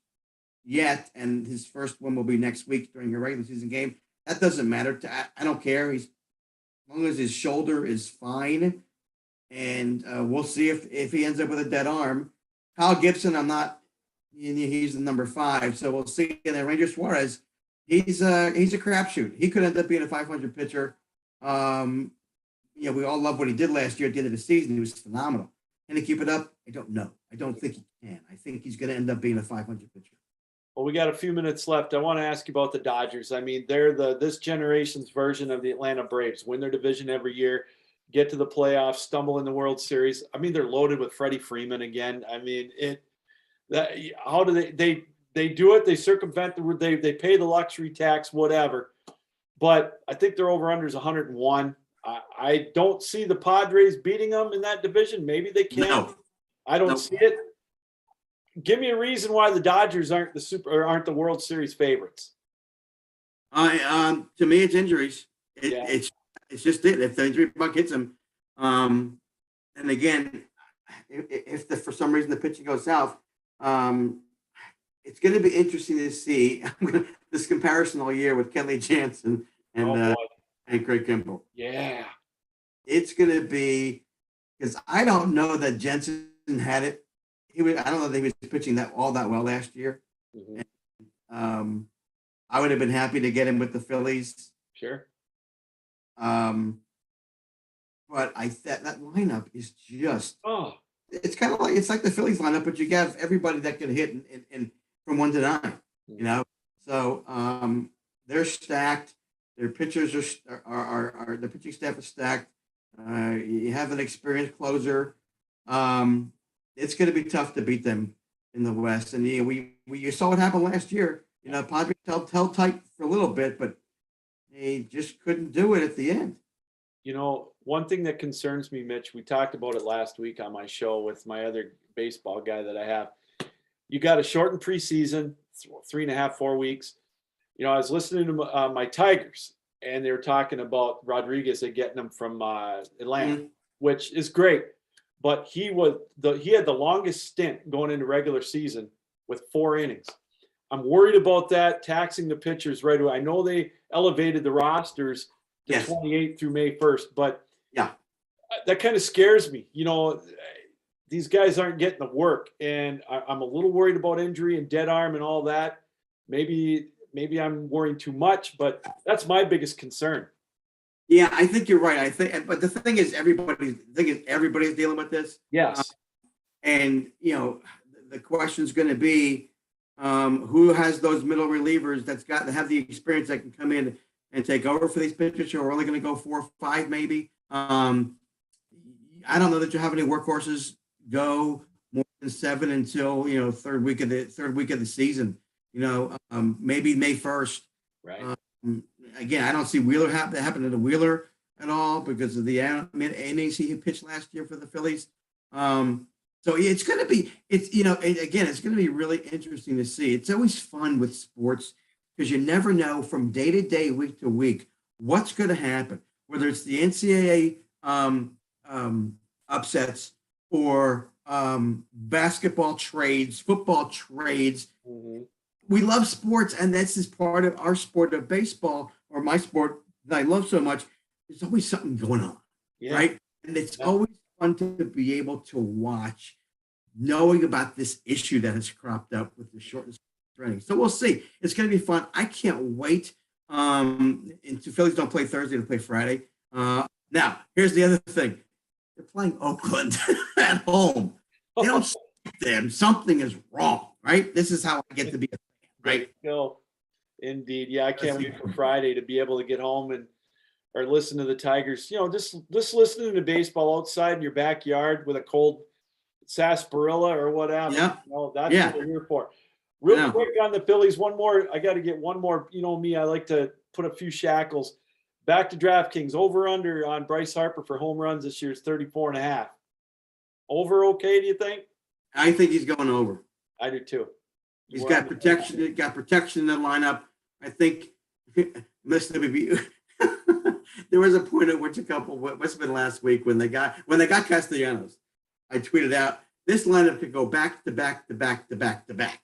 yet, and his first one will be next week during a regular season game. That doesn't matter. I don't care. As long as his shoulder is fine, and we'll see if he ends up with a dead arm. Kyle Gibson, I'm not. He's the number 5, so we'll see. And then Ranger Suarez, he's a crapshoot. He could end up being a 500 pitcher. We all love what he did last year at the end of the season. He was phenomenal. Can he keep it up? I don't know. I don't think he can. I think he's going to end up being a 500 pitcher. Well, we got a few minutes left. I want to ask you about the Dodgers. I mean, they're this generation's version of the Atlanta Braves. Win their division every year, get to the playoffs, stumble in the World Series. I mean, they're loaded with Freddie Freeman again. I mean, how do they do it? They circumvent they pay the luxury tax, whatever. But I think their over-under is 101. I don't see the Padres beating them in that division. Maybe they can. No. I don't see it. Give me a reason why the Dodgers aren't the World Series favorites. To me, it's injuries. It's just it. If the injury bug hits them, and again, if for some reason the pitching goes south, it's going to be interesting to see this comparison all year with Kenley Jansen and Craig Kimbrell. Yeah, it's going to be because I don't know that Jensen had it. I don't know that he was pitching all that well last year. Mm-hmm. And, I would have been happy to get him with the Phillies. Sure. But that lineup is just it's kind of like the Phillies lineup, but you have everybody that can hit in from 1 to 9. So they're stacked. Their pitchers are the pitching staff is stacked. You have an experienced closer. It's going to be tough to beat them in the West. And you saw what happened last year. Padres held tight for a little bit, but they just couldn't do it at the end. One thing that concerns me, Mitch, we talked about it last week on my show with my other baseball guy that I have. You got a shortened preseason, 3.5, 4 weeks. I was listening to my Tigers, and they were talking about Rodriguez and getting them from Atlanta, which is great. But he had the longest stint going into regular season with 4 innings. I'm worried about that, taxing the pitchers right away. I know they elevated the rosters to 28 through May 1st, but that kind of scares me. These guys aren't getting the work, and I'm a little worried about injury and dead arm and all that. Maybe I'm worrying too much, but that's my biggest concern. Yeah, I think you're right. But the thing is, everybody's dealing with this. Yes. And the question is going to be, who has those middle relievers that have the experience that can come in and take over for these pitchers who are only going to go 4 or 5, maybe. I don't know that you have any workhorses go more than 7 until third week of the season. Maybe May 1st. Right. Again, I don't see Wheeler happening to Wheeler at all because of the innings he pitched last year for the Phillies. So it's going to be it's going to be really interesting to see. It's always fun with sports because you never know from day to day, week to week, what's going to happen. Whether it's the NCAA upsets or basketball trades, football trades. Mm-hmm. We love sports, and this is part of our sport of baseball, or my sport that I love so much. There's always something going on, right? And it's always fun to be able to watch, knowing about this issue that has cropped up with the shortened training. So we'll see. It's going to be fun. I can't wait. And Phillies don't play Thursday; they play Friday. Now, here's the other thing: they're playing Oakland at home. They don't see them. Something is wrong, right? This is how I get to be a fan, right? No, indeed. Yeah, I can't wait for Friday to be able to get home or listen to the Tigers. Just listening to baseball outside in your backyard with a cold sarsaparilla or whatever. Yeah. That's what we're here for. Real quick on the Phillies, one more. I got to get one more. You know me, I like to put a few shackles. Back to DraftKings. Over under on Bryce Harper for home runs this year is 34.5. Over okay, do you think? I think he's going over. I do too. He's got protection. He's got protection in the lineup. I think. There was a point at which must have been last week when they got Castellanos. I tweeted out this lineup could go back to back to back to back to back.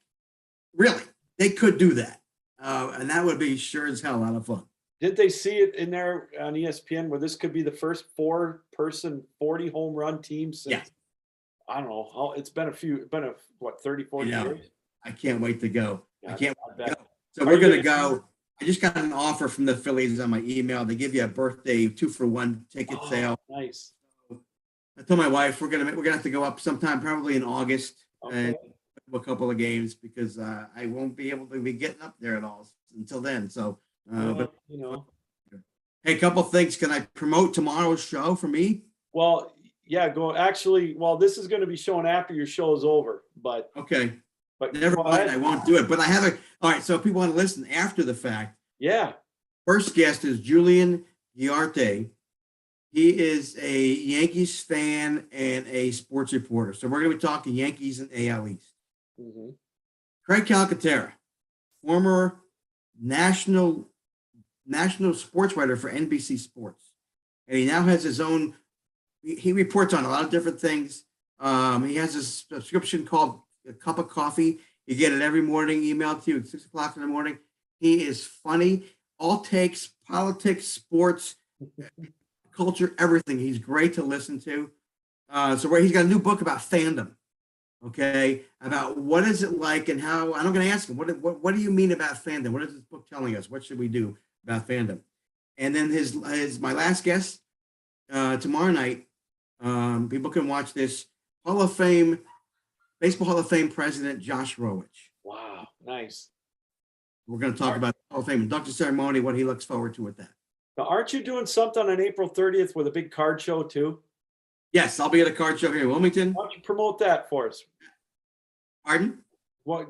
Really, they could do that, and that would be sure as hell a lot of fun. Did they see it in there on ESPN where this could be the first 4-person 40 home run team since I don't know. It's been what, 30, 40 years? I can't wait to go. Yeah, I can't I wait bet. to go. So Are we're you going to gonna- go. I just got an offer from the Phillies on my email. They give you a birthday 2-for-1 ticket sale. Nice. I told my wife we're gonna have to go up sometime, probably in August, and Okay. do a couple of games because I won't be able to be getting up there at all until then. So, but hey, a couple things. Can I promote tomorrow's show for me? Well, yeah, this is going to be shown after your show is over, but Okay, but never go mind. ahead. I won't do it. But I have all right. So if people want to listen after the fact, Yeah. first guest is Julian Giarte. He is a Yankees fan and a sports reporter. So we're going to be talking Yankees and AL East. Mhm. Craig Calcaterra, former national sports writer for NBC Sports. And he now has his own, he reports on a lot of different things. He has a subscription called A Cup of Coffee. You get it every morning, emailed to you at 6 o'clock in the morning. He is funny, all takes, politics, sports, culture, everything. He's great to listen to. So he's got a new book about fandom. Okay, about what is it like and how. I'm going to ask him what do you mean about fandom? What is this book telling us? What should we do about fandom? And then my last guest tomorrow night. People can watch this. Baseball Hall of Fame president Josh Rowich. Wow, nice. We're going to talk about the Hall of Fame induction ceremony, what he looks forward to with that. Now, aren't you doing something on April 30th with a big card show too? Yes, I'll be at a card show here in Wilmington. Why don't you promote that for us? Pardon?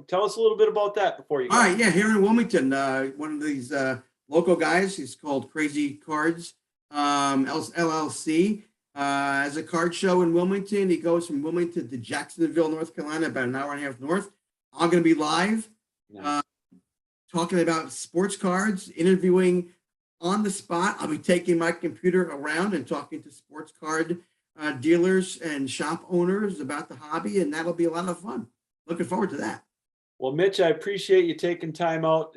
Tell us a little bit about that before you go. All right, yeah, here in Wilmington, one of these local guys, he's called Crazy Cards LLC, has a card show in Wilmington. He goes from Wilmington to Jacksonville, North Carolina, about an hour and a half north. I'm going to be live talking about sports cards, interviewing on the spot. I'll be taking my computer around and talking to sports card dealers and shop owners about the hobby, and that'll be a lot of fun. Looking forward to that. Well, Mitch, I appreciate you taking time out.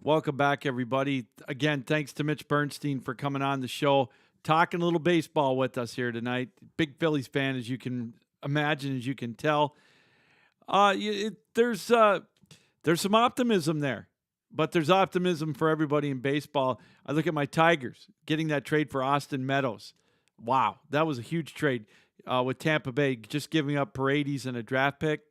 Welcome back, everybody. Again, thanks to Mitch Bernstein for coming on the show, talking a little baseball with us here tonight. Big Phillies fan, as you can imagine, as you can tell. There's some optimism there, but there's optimism for everybody in baseball. I look at my Tigers getting that trade for Austin Meadows. Wow, that was a huge trade with Tampa Bay, just giving up Paredes and a draft pick.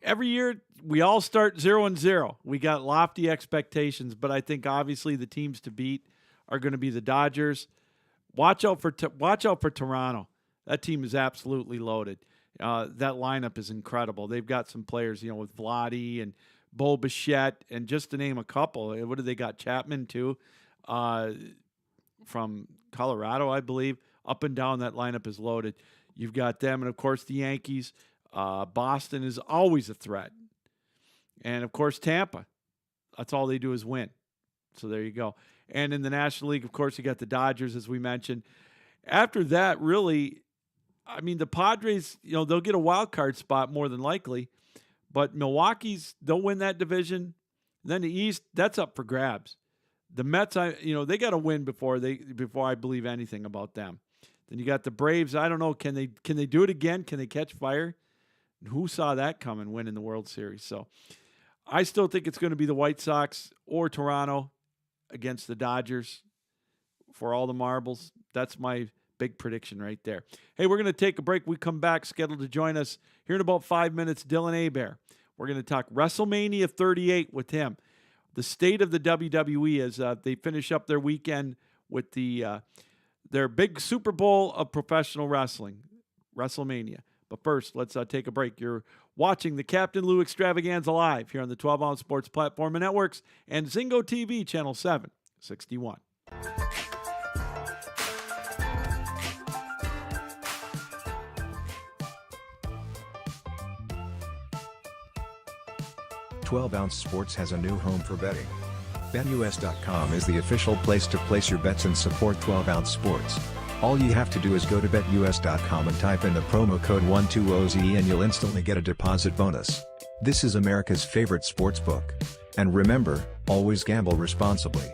Every year, we all start 0-0. We got lofty expectations, but I think obviously the teams to beat are going to be the Dodgers. Watch out for Toronto. That team is absolutely loaded. That lineup is incredible. They've got some players, with Vladdy and Bo Bichette, and just to name a couple. What do they got? Chapman too, from Colorado, I believe. Up and down, that lineup is loaded. You've got them, and of course the Yankees. Boston is always a threat. And, of course, Tampa. That's all they do is win. So there you go. And in the National League, of course, you got the Dodgers, as we mentioned. After that, really, I mean, the Padres, they'll get a wild card spot more than likely. But they'll win that division. Then the East, that's up for grabs. The Mets, they got to win before I believe anything about them. Then you got the Braves. I don't know. Can they do it again? Can they catch fire? Who saw that coming, winning the World Series? So I still think it's going to be the White Sox or Toronto against the Dodgers for all the marbles. That's my big prediction right there. Hey, we're going to take a break. We come back, scheduled to join us here in about 5 minutes, Dylan Hebert. We're going to talk WrestleMania 38 with him. The state of the WWE as they finish up their weekend with their big Super Bowl of professional wrestling, WrestleMania. But first, let's take a break. You're watching the Captain Lou Extravaganza live here on the 12-Ounce Sports Platform and Networks and Zingo TV, Channel 761. Ounce Sports has a new home for betting. BetUS.com is the official place to place your bets and support 12-Ounce Sports. All you have to do is go to BetUS.com and type in the promo code 120Z and you'll instantly get a deposit bonus. This is America's favorite sports book. And remember, always gamble responsibly.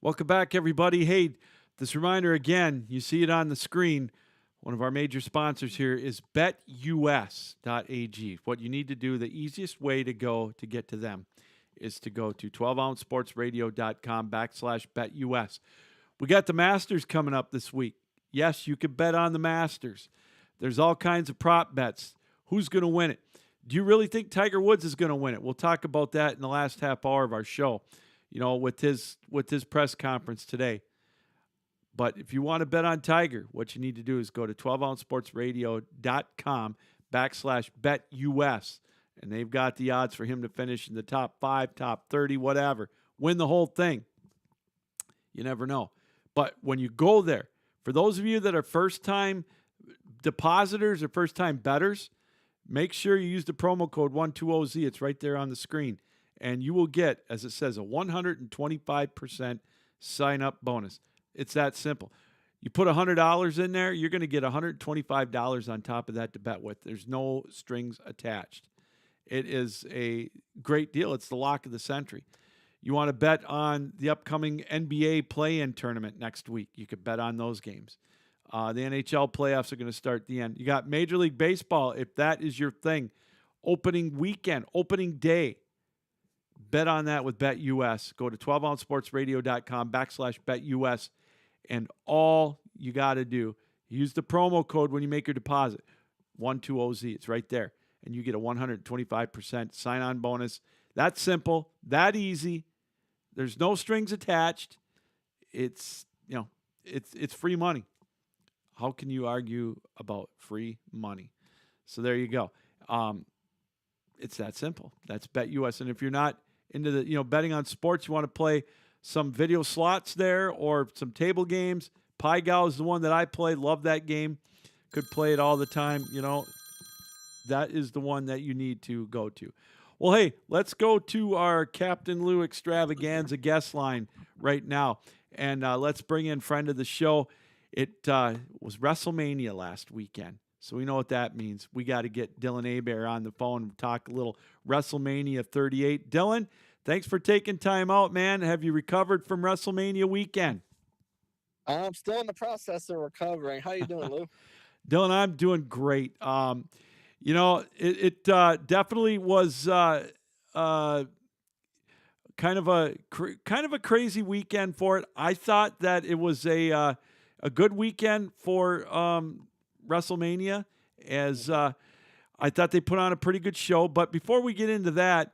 Welcome back, everybody. Hey, this reminder again, you see it on the screen. One of our major sponsors here is betus.ag. What you need to do, the easiest way to go to get to them is to go to 12ouncesportsradio.com/betus. We got the Masters coming up this week. Yes, you can bet on the Masters. There's all kinds of prop bets. Who's going to win it? Do you really think Tiger Woods is going to win it? We'll talk about that in the last half hour of our show, with his press conference today. But if you want to bet on Tiger, what you need to do is go to 12ouncesportsradio.com/betus, and they've got the odds for him to finish in the top 5, top 30, whatever. Win the whole thing. You never know. But when you go there, for those of you that are first-time depositors or first-time bettors, make sure you use the promo code 120Z. It's right there on the screen. And you will get, as it says, a 125% sign-up bonus. It's that simple. You put $100 in there, you're going to get $125 on top of that to bet with. There's no strings attached. It is a great deal. It's the lock of the century. You want to bet on the upcoming NBA play-in tournament next week. You could bet on those games. The NHL playoffs are going to start at the end. You got Major League Baseball, if that is your thing. Opening weekend, opening day. Bet on that with BetUS. Go to 12ouncesportsradio.com/BetUS. And all you got to do, use the promo code when you make your deposit, 120Z. It's right there. And you get a 125% sign-on bonus. That's simple. That easy. There's no strings attached. It's free money. How can you argue about free money? So there you go. It's that simple. That's BetUS. And if you're not into the betting on sports, you want to play some video slots there or some table games, Pai Gow is the one that I play. Love that game. Could play it all the time. That is the one that you need to go to. Well, hey, let's go to our Captain Lou Extravaganza guest line right now. And let's bring in friend of the show. It was WrestleMania last weekend. So we know what that means. We got to get Dylan Hebert on the phone and talk a little WrestleMania 38. Dylan, thanks for taking time out, man. Have you recovered from WrestleMania weekend? I'm still in the process of recovering. How you doing, Lou? Dylan, I'm doing great. It definitely was kind of a crazy weekend for it. I thought that it was a good weekend for WrestleMania, as I thought they put on a pretty good show. But before we get into that,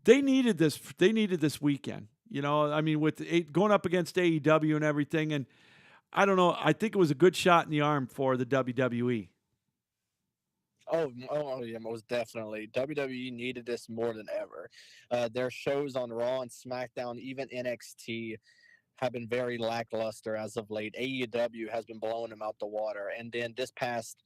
they needed this. They needed this weekend. With going up against AEW and everything, and I don't know. I think it was a good shot in the arm for the WWE. Oh yeah, most definitely. WWE needed this more than ever. Their shows on Raw and SmackDown, even NXT, have been very lackluster as of late. AEW has been blowing them out the water. And then this past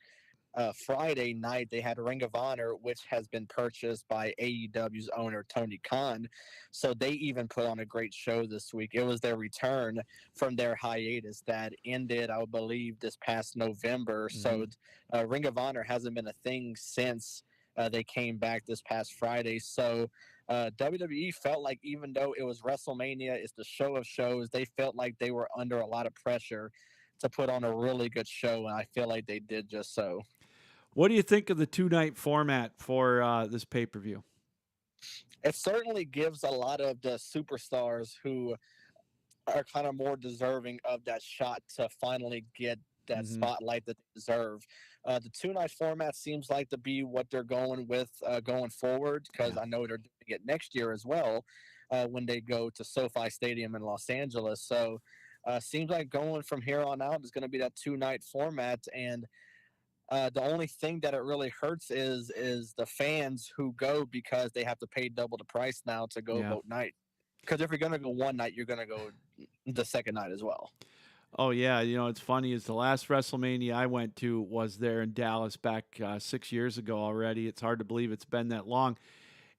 Friday night, they had Ring of Honor, which has been purchased by AEW's owner, Tony Khan. So they even put on a great show this week. It was their return from their hiatus that ended, I believe, this past November. Mm-hmm. So Ring of Honor hasn't been a thing since they came back this past Friday. So WWE felt like, even though it was WrestleMania, it's the show of shows, they felt like they were under a lot of pressure to put on a really good show, and I feel like they did just so. What do you think of the 2-night format for this pay-per-view? It certainly gives a lot of the superstars who are kind of more deserving of that shot to finally get that spotlight that they deserve. The 2-night format seems like to be what they're going with going forward, because I know they're doing it next year as well when they go to SoFi Stadium in Los Angeles. So Seems like going from here on out is going to be that 2-night format, and the only thing that it really hurts is the fans who go because they have to pay double the price now to go Yeah. both night. Because if you're going to go one night, you're going to go the second night as well. Oh yeah, it's funny is the last WrestleMania I went to was there in Dallas back 6 years ago already. It's hard to believe it's been that long.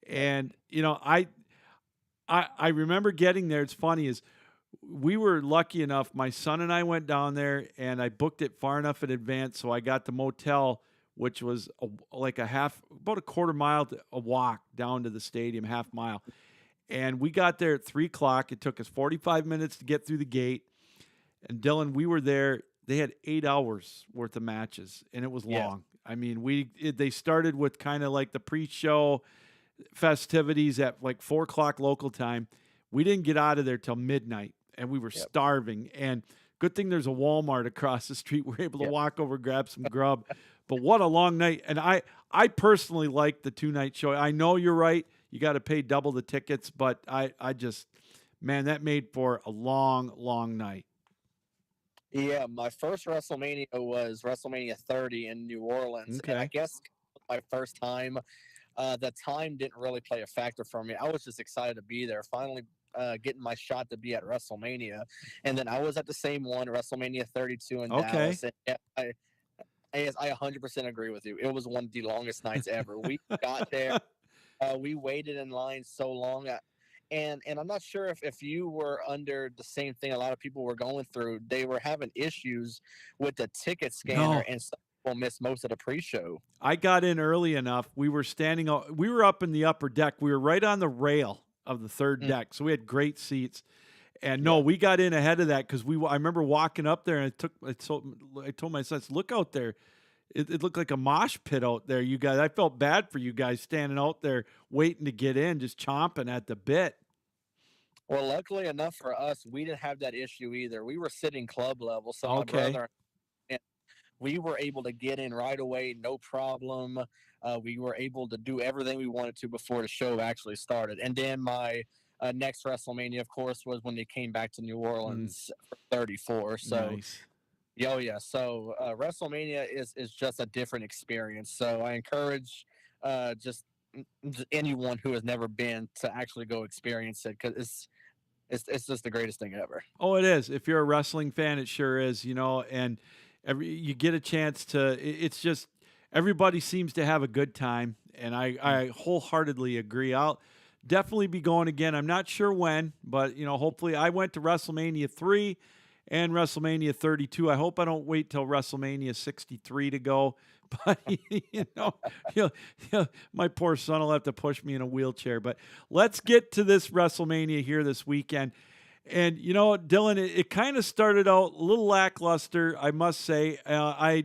And I remember getting there. It's funny is we were lucky enough. My son and I went down there, and I booked it far enough in advance, so I got the motel, which was about a quarter mile a walk down to the stadium, half mile. And we got there at 3:00. It took us 45 minutes to get through the gate. And Dylan, we were there. They had 8 hours worth of matches, and it was long. I mean, they started with kind of like the pre-show festivities at like 4:00 local time. We didn't get out of there till midnight, and we were starving. And good thing there's a Walmart across the street. We were able to walk over, grab some grub. But what a long night! And I personally like the 2-night show. I know you're right. You got to pay double the tickets, but I just, man, that made for a long, long night. Yeah, my first WrestleMania was WrestleMania 30 in New Orleans. Okay. And I guess my first time, the time didn't really play a factor for me. I was just excited to be there, finally getting my shot to be at WrestleMania. And then I was at the same one, WrestleMania 32 in Dallas. And I 100% agree with you. It was one of the longest nights ever. We got there. We waited in line so long. And I'm not sure if you were under the same thing a lot of people were going through. They were having issues with the ticket scanner, and some people missed most of the pre-show. I got in early enough. We were we were up in the upper deck. We were right on the rail of the third deck, so we had great seats. And no, we got in ahead of that because I remember walking up there, and I told my sons, look out there. It looked like a mosh pit out there. You guys, I felt bad for you guys standing out there waiting to get in, just chomping at the bit. Well, luckily enough for us, we didn't have that issue either. We were sitting club level, so my brother and we were able to get in right away, no problem. We were able to do everything we wanted to before the show actually started. And then my next WrestleMania, of course, was when they came back to New Orleans for 34. So. Nice. Yeah. So WrestleMania is just a different experience. So I encourage just anyone who has never been to actually go experience it, because it's just the greatest thing ever. Oh, it is. If you're a wrestling fan, it sure is. And you get a chance to. It's just everybody seems to have a good time, and I wholeheartedly agree. I'll definitely be going again. I'm not sure when, but hopefully I went to WrestleMania 3. And WrestleMania 32. I hope I don't wait till WrestleMania 63 to go. But, my poor son will have to push me in a wheelchair. But let's get to this WrestleMania here this weekend. And, Dylan, it kind of started out a little lackluster, I must say. I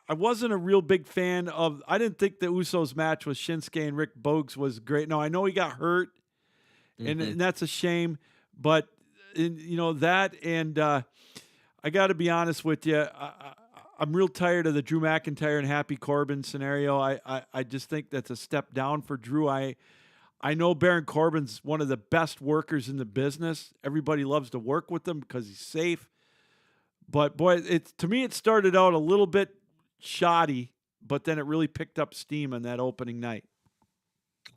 wasn't a real big fan of – I didn't think the Usos match with Shinsuke and Rick Boogs was great. No, I know he got hurt, and that's a shame. But, that and I got to be honest with you, I'm real tired of the Drew McIntyre and Happy Corbin scenario. I just think that's a step down for Drew. I know Baron Corbin's one of the best workers in the business. Everybody loves to work with him because he's safe. But, boy, to me it started out a little bit shoddy, but then it really picked up steam on that opening night.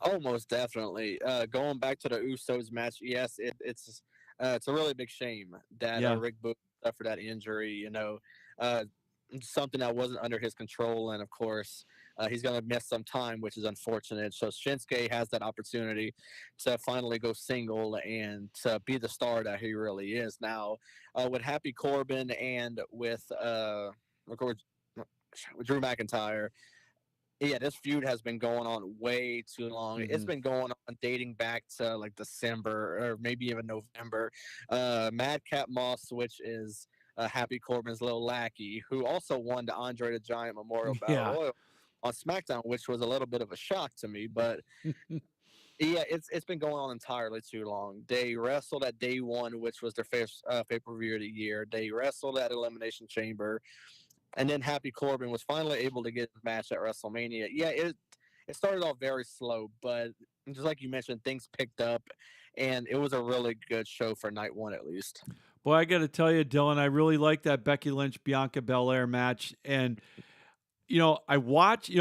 Oh, most definitely. Going back to the Usos match, yes, it's a really big shame that Rick Boogs suffered that injury. Something that wasn't under his control, and of course, he's going to miss some time, which is unfortunate. So Shinsuke has that opportunity to finally go single and to be the star that he really is now. With Happy Corbin and with Drew McIntyre. Yeah, this feud has been going on way too long. It's been going on dating back to like December or maybe even November. Madcap Moss, which is Happy Corbin's little lackey, who also won the Andre the Giant Memorial Battle Royal on SmackDown, which was a little bit of a shock to me. But yeah, it's been going on entirely too long. They wrestled at day one, which was their first pay-per-view of the year. They wrestled at Elimination Chamber. And then Happy Corbin was finally able to get a match at WrestleMania. Yeah, it started off very slow, but just like you mentioned, things picked up, and it was a really good show for night one at least. Boy, I got to tell you, Dylan, I really like that Becky Lynch Bianca Belair match, and I watch.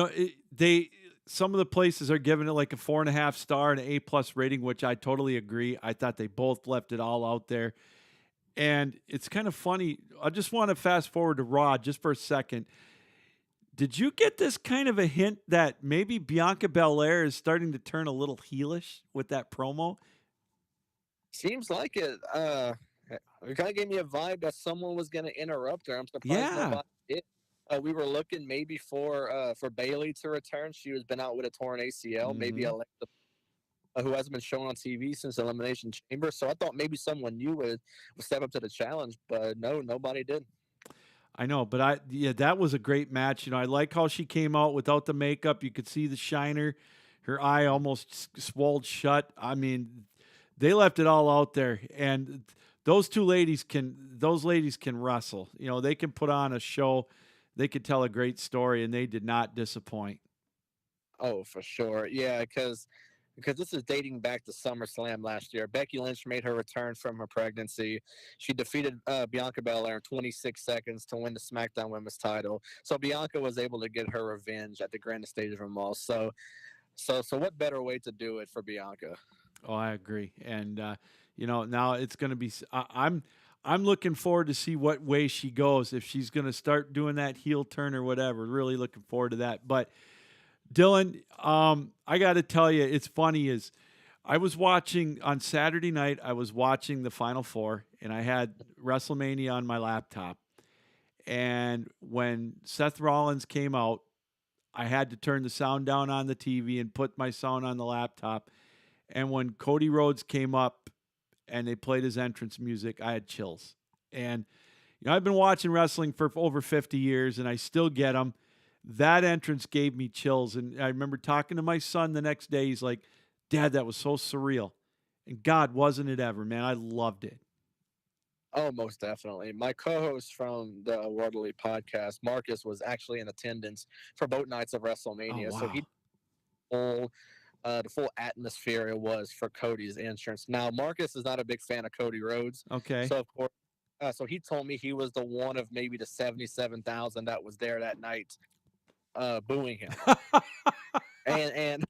Some of the places are giving it like a 4.5 star and an A+ rating, which I totally agree. I thought they both left it all out there. And it's kind of funny. I just want to fast forward to Raw just for a second. Did you get this kind of a hint that maybe Bianca Belair is starting to turn a little heelish with that promo? Seems like it. It kind of gave me a vibe that someone was going to interrupt her. I'm surprised Yeah. nobody did. We were looking maybe for Bailey to return. She has been out with a torn ACL. Maybe Alexa, who hasn't been shown on TV since Elimination Chamber. So I thought maybe someone new would step up to the challenge, but no, nobody did. I know, but that was a great match. I like how she came out without the makeup. You could see the shiner. Her eye almost swelled shut. I mean, they left it all out there, and those ladies can wrestle. They can put on a show. They could tell a great story, and they did not disappoint. Oh, for sure. Yeah, because this is dating back to SummerSlam last year. Becky Lynch made her return from her pregnancy. She defeated Bianca Belair in 26 seconds to win the SmackDown Women's title. So Bianca was able to get her revenge at the grandest stage of them all. So what better way to do it for Bianca? Oh, I agree. And now it's going to be. I'm looking forward to see what way she goes. If she's going to start doing that heel turn or whatever. Really looking forward to that. But Dylan, I got to tell you, it's funny is I was watching on Saturday night. I was watching the Final Four, and I had WrestleMania on my laptop. And when Seth Rollins came out, I had to turn the sound down on the TV and put my sound on the laptop. And when Cody Rhodes came up and they played his entrance music, I had chills. And I've been watching wrestling for over 50 years, and I still get them. That entrance gave me chills. And I remember talking to my son the next day. He's like, Dad, that was so surreal. And God, wasn't it ever, man? I loved it. Oh, most definitely. My co-host from the World Elite podcast, Marcus, was actually in attendance for both nights of WrestleMania. Oh, wow. So he the full atmosphere it was for Cody's entrance. Now, Marcus is not a big fan of Cody Rhodes. Okay. So, of course, so he told me he was the one of maybe the 77,000 that was there that night booing him. and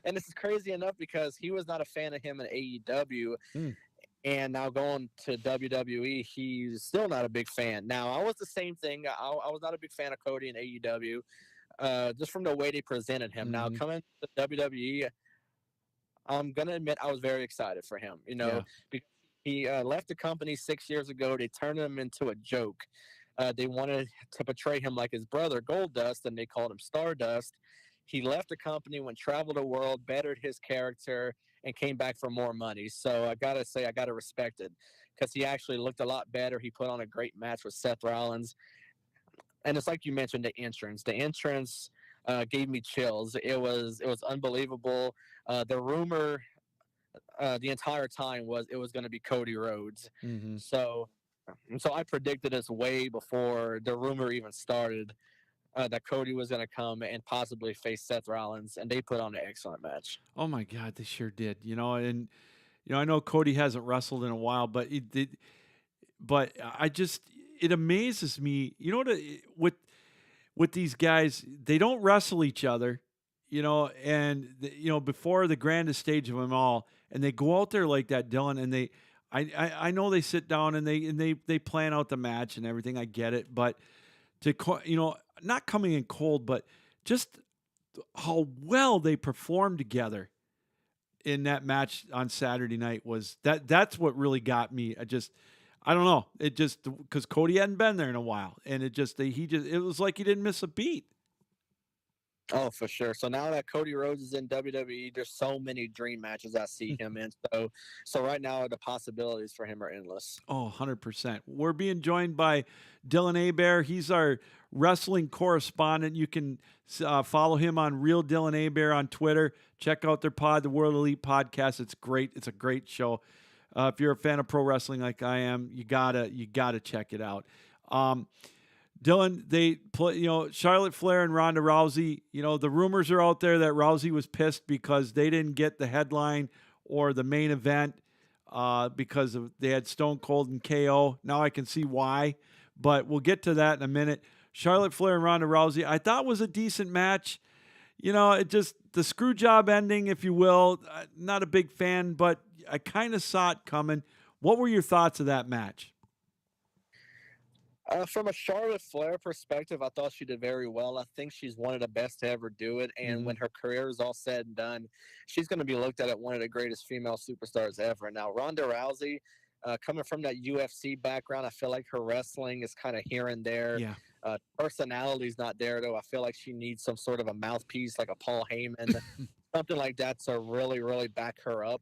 this is crazy enough because he was not a fan of him in AEW. And now going to WWE, he's still not a big fan. Now, I was the same thing. I was not a big fan of Cody in AEW, just from the way they presented him. Now, coming to WWE, I'm going to admit I was very excited for him, because he left the company 6 years ago. They turned him into a joke. They wanted to portray him like his brother, Goldust, and they called him Stardust. He left the company, went travel the world, bettered his character, and came back for more money. So I got to say, I got to respect it because he actually looked a lot better. He put on a great match with Seth Rollins. And it's like you mentioned, the entrance. The entrance gave me chills. It was unbelievable. The rumor the entire time was it was going to be Cody Rhodes. So I predicted this way before the rumor even started. That Cody was going to come and possibly face Seth Rollins, and they put on an excellent match. Oh my God, they sure did. And I know Cody hasn't wrestled in a while, but it amazes me. With these guys, they don't wrestle each other, and before the grandest stage of them all, and they go out there like that, Dylan, and I know they sit down and they plan out the match and everything. I get it, but not coming in cold, but just how well they performed together in that match on Saturday night that's what really got me. I don't know. It just, because Cody hadn't been there in a while, and it was like he didn't miss a beat. Oh, for sure. So now that Cody Rhodes is in WWE, there's so many dream matches I see him in. So right now the possibilities for him are endless. Oh, 100%. We're being joined by Dylan Hebert. He's our wrestling correspondent. You can follow him on Real Dylan Hebert on Twitter. Check out their pod, the World Elite Podcast. It's great. It's a great show. If you're a fan of pro wrestling like I am, you gotta check it out. Dylan, they play, Charlotte Flair and Ronda Rousey. The rumors are out there that Rousey was pissed because they didn't get the headline or the main event because they had Stone Cold and KO. Now I can see why, but we'll get to that in a minute. Charlotte Flair and Ronda Rousey, I thought was a decent match. It just, the screw job ending, if you will, not a big fan, but I kind of saw it coming. What were your thoughts of that match? From a Charlotte Flair perspective, I thought she did very well. I think she's one of the best to ever do it. And when her career is all said and done, she's going to be looked at as one of the greatest female superstars ever. Now, Ronda Rousey, coming from that UFC background, I feel like her wrestling is kind of here and there. Yeah. Personality's not there, though. I feel like she needs some sort of a mouthpiece, like a Paul Heyman, something like that, to really, really back her up.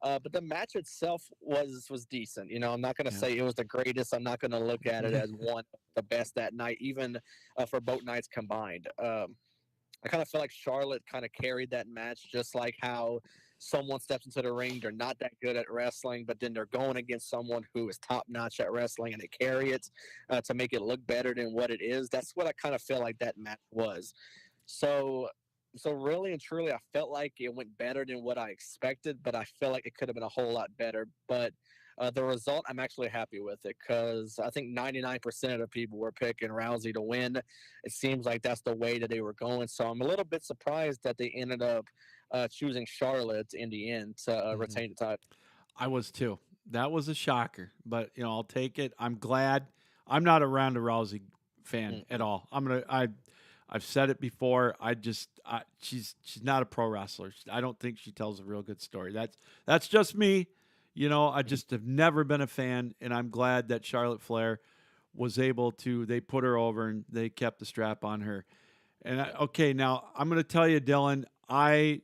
But the match itself was decent. I'm not going to say it was the greatest. I'm not going to look at it as one of the best that night, even for both nights combined. I kind of feel like Charlotte kind of carried that match, just like how someone steps into the ring, they're not that good at wrestling, but then they're going against someone who is top-notch at wrestling, and they carry it to make it look better than what it is. That's what I kind of feel like that match was. So really and truly, I felt like it went better than what I expected, but I feel like it could have been a whole lot better. But the result, I'm actually happy with it, because I think 99% of the people were picking Rousey to win. It seems like that's the way that they were going. So I'm a little bit surprised that they ended up choosing Charlotte in the end to retain the title. I was too. That was a shocker, but I'll take it. I'm glad. I'm not a Ronda Rousey fan at all. I've said it before. She's not a pro wrestler. I don't think she tells a real good story. That's just me. I just have never been a fan, and I'm glad that Charlotte Flair was able to. They put her over and they kept the strap on her. And now I'm going to tell you, Dylan. I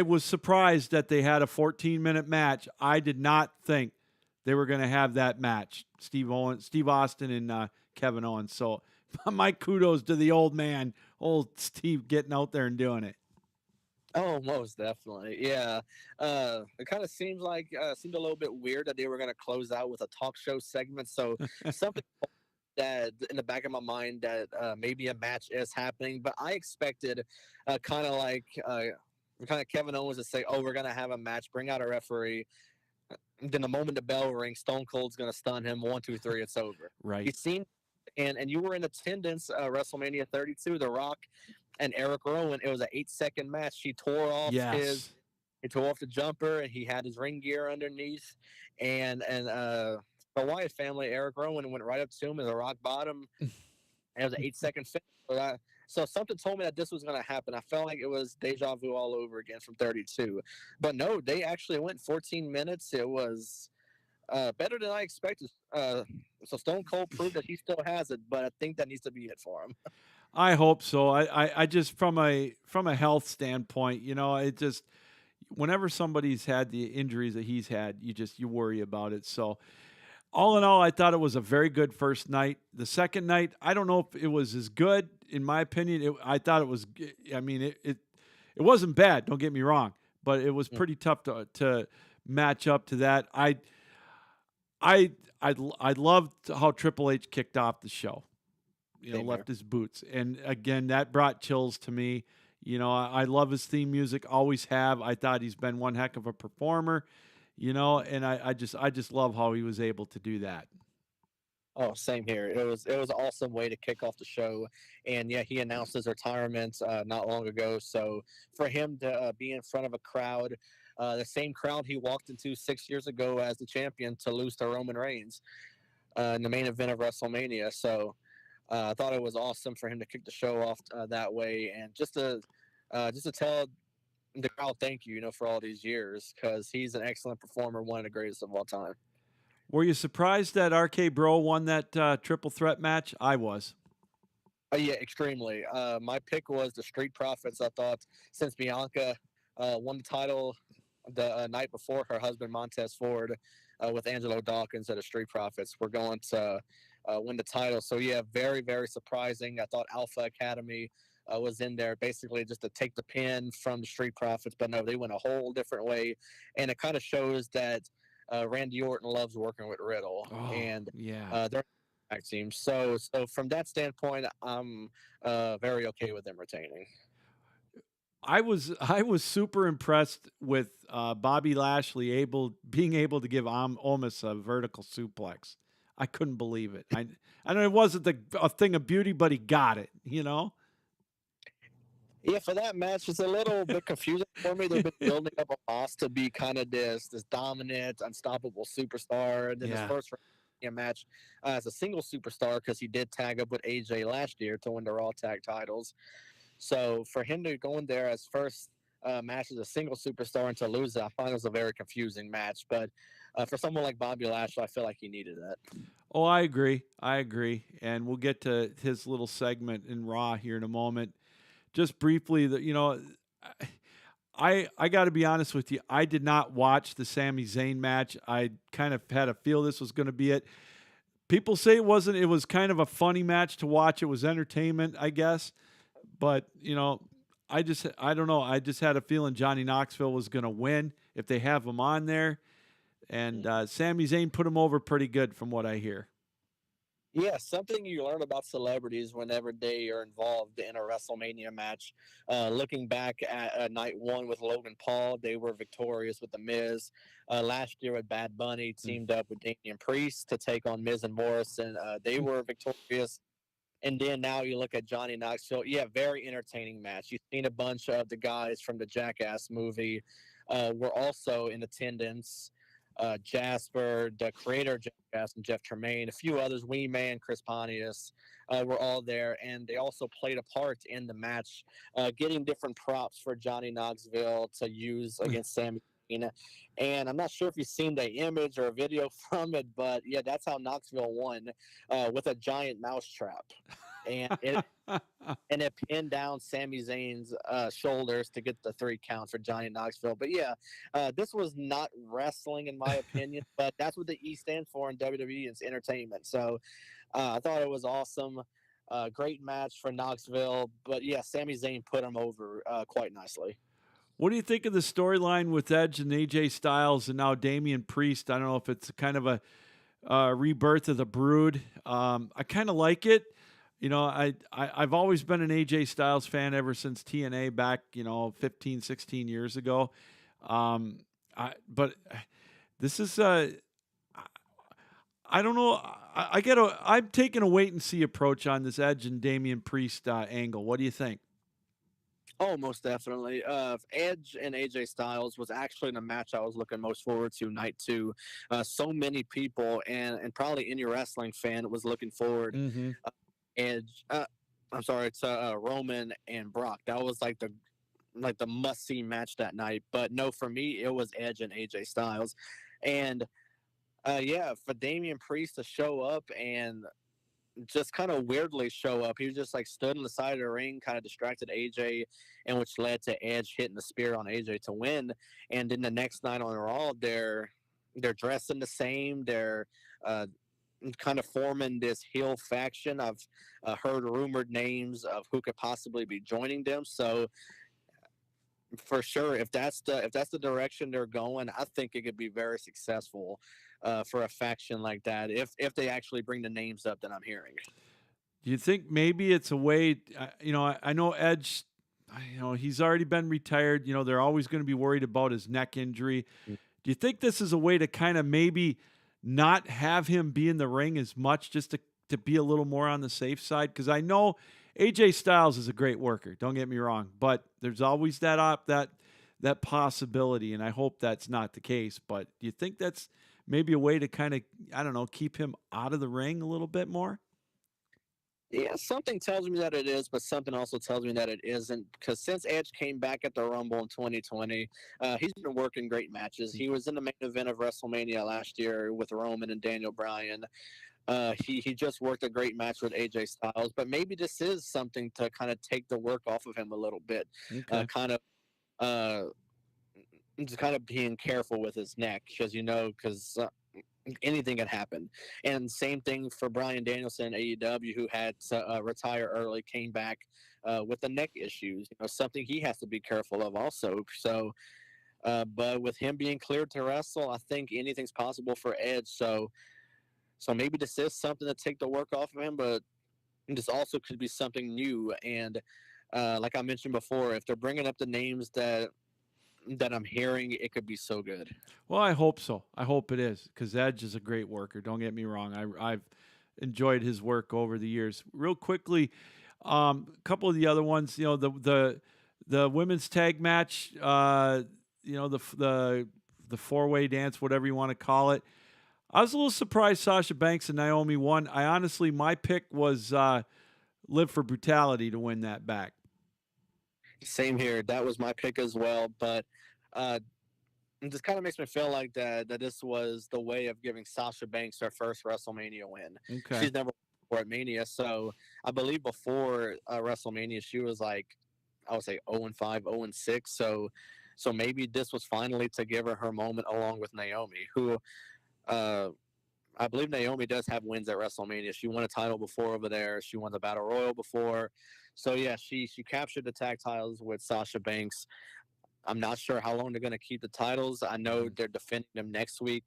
was surprised that they had a 14-minute match. I did not think they were going to have that match. Steve Austin, and Kevin Owens. So my kudos to the old man, old Steve, getting out there and doing it. Oh, most definitely. Yeah. It kind of seemed a little bit weird that they were going to close out with a talk show segment. So something that in the back of my mind that maybe a match is happening, but I expected kind of Kevin Owens to say, "Oh, we're going to have a match, bring out a referee." Then the moment the bell rings, Stone Cold's going to stun him. 1, 2, 3, it's over. Right. You seen, and you were in attendance, WrestleMania 32, The Rock and Eric Rowan. It was an 8-second match. He tore off he tore off the jumper, and he had his ring gear underneath. And the Wyatt family, Eric Rowan went right up to him as a rock bottom. And it was an 8-second finish. So something told me that this was going to happen. I felt like it was deja vu all over again from 32. But no, they actually went 14 minutes. It was better than I expected. So Stone Cold proved that he still has it, but I think that needs to be it for him. I hope so. I just, from a health standpoint, it just, whenever somebody's had the injuries that he's had, you worry about it. So all in all, I thought it was a very good first night. The second night, I don't know if it was as good. In my opinion, I thought it was. I mean, it wasn't bad. Don't get me wrong, but it was pretty tough to match up to that. I loved how Triple H kicked off the show. Left his boots, and again, that brought chills to me. I love his theme music. Always have. I thought he's been one heck of a performer. And I just love how he was able to do that. Oh, same here. It was an awesome way to kick off the show, and yeah, he announced his retirement not long ago. So for him to be in front of a crowd, the same crowd he walked into 6 years ago as the champion, to lose to Roman Reigns in the main event of WrestleMania. So I thought it was awesome for him to kick the show off that way, and just to tell the crowd thank you, for all these years, because he's an excellent performer, one of the greatest of all time. Were you surprised that RK Bro won that triple threat match? I was. Yeah, extremely. My pick was the Street Profits. I thought since Bianca won the title the night before her husband Montez Ford with Angelo Dawkins at the Street Profits, we're going to win the title. So yeah, very, very surprising. I thought Alpha Academy was in there basically just to take the pin from the Street Profits, but no, they went a whole different way, and it kind of shows that Randy Orton loves working with Riddle, Oh, and yeah, tag team. So from that standpoint, I'm very okay with them retaining. I was super impressed with Bobby Lashley being able to give Omos a vertical suplex. I couldn't believe it. I know it wasn't a thing of beauty, but he got it. You know. Yeah, for that match, it's a little bit confusing for me. They've been building up Omos to be kind of this dominant, unstoppable superstar. And then his Yeah. first match as a single superstar, because he did tag up with AJ last year to win the Raw tag titles. So for him to go in there as first match as a single superstar and to lose it, I find it was a very confusing match. But for someone like Bobby Lashley, I feel like he needed that. Oh, I agree. I agree. And we'll get to his little segment in Raw here in a moment. Just briefly, I got to be honest with you. I did not watch the Sami Zayn match. I kind of had a feel this was going to be it. People say it wasn't. It was kind of a funny match to watch. It was entertainment, I guess. But, I don't know. I just had a feeling Johnny Knoxville was going to win if they have him on there. And Sami Zayn put him over pretty good from what I hear. Yeah, something you learn about celebrities whenever they are involved in a WrestleMania match. Looking back at night one with Logan Paul, they were victorious with The Miz. Last year with Bad Bunny, teamed up with Damian Priest to take on Miz and Morrison. They were victorious. And then now you look at Johnny Knoxville. Yeah, very entertaining match. You've seen a bunch of the guys from the Jackass movie were also in attendance. Jasper, the creator of Jackass, and Jeff Tremaine, a few others, Wee Man, Chris Pontius, were all there, and they also played a part in the match, getting different props for Johnny Knoxville to use against Sami Zayn. And I'm not sure if you've seen the image or a video from it, but yeah, that's how Knoxville won with a giant mouse trap. And it pinned down Sami Zayn's shoulders to get the 3 count for Johnny Knoxville. But yeah, this was not wrestling in my opinion, but that's what the E stands for in WWE. It's entertainment. So I thought it was awesome. Great match for Knoxville. But yeah, Sami Zayn put him over quite nicely. What do you think of the storyline with Edge and AJ Styles and now Damian Priest? I don't know if it's kind of a rebirth of the Brood. I kind of like it. I've always been an AJ Styles fan ever since TNA back, 15, 16 years ago. But this is, I don't know. I'm taking a wait and see approach on this Edge and Damian Priest angle. What do you think? Oh, most definitely. Edge and AJ Styles was actually the match I was looking most forward to night 2. So many people and probably any wrestling fan was looking forward. Mm-hmm. Edge, to Roman and Brock. That was like the must see match that night. But no, for me, it was Edge and AJ Styles, and for Damian Priest to show up and just kind of weirdly show up. He was just like stood on the side of the ring, kind of distracted AJ, and which led to Edge hitting the spear on AJ to win. And then the next night on Raw, they're dressing the same. They're kind of forming this heel faction. I've heard rumored names of who could possibly be joining them. So for sure, if that's the direction they're going, I think it could be very successful for a faction like that. If they actually bring the names up that I'm hearing. Do you think maybe it's a way? I know Edge. He's already been retired. They're always going to be worried about his neck injury. Do you think this is a way to kind of maybe not have him be in the ring as much, just to be a little more on the safe side? Because I know AJ Styles is a great worker. Don't get me wrong, but there's always that possibility, and I hope that's not the case. But do you think that's maybe a way to kind of, keep him out of the ring a little bit more? Yeah, something tells me that it is, but something also tells me that it isn't. Because since Edge came back at the Rumble in 2020, he's been working great matches. He was in the main event of WrestleMania last year with Roman and Daniel Bryan. He just worked a great match with AJ Styles, but maybe this is something to kind of take the work off of him a little bit. Okay. Just kind of being careful with his neck, because anything can happen. And same thing for Bryan Danielson, AEW, who had to retire early, came back with the neck issues. Something he has to be careful of also. So, but with him being cleared to wrestle, I think anything's possible for Edge. So, So maybe this is something to take the work off of him, but this also could be something new. And like I mentioned before, if they're bringing up the names that I'm hearing, it could be so good. Well, I hope so. I hope it is, because Edge is a great worker. Don't get me wrong. I've enjoyed his work over the years. Real quickly, a couple of the other ones. You know, the women's tag match. You know, the 4-way dance, whatever you want to call it. I was a little surprised Sasha Banks and Naomi won. I honestly, my pick was Live for Brutality to win that back. Same here. That was my pick as well. But it just kind of makes me feel like that this was the way of giving Sasha Banks her first WrestleMania win. Okay. She's never won at Mania, so I believe before WrestleMania she was like, I would say 0-5, 0-6. So maybe this was finally to give her moment along with Naomi, who I believe Naomi does have wins at WrestleMania. She won a title before over there. She won the Battle Royal before. So yeah, she captured the tag titles with Sasha Banks. I'm not sure how long they're going to keep the titles. I know they're defending them next week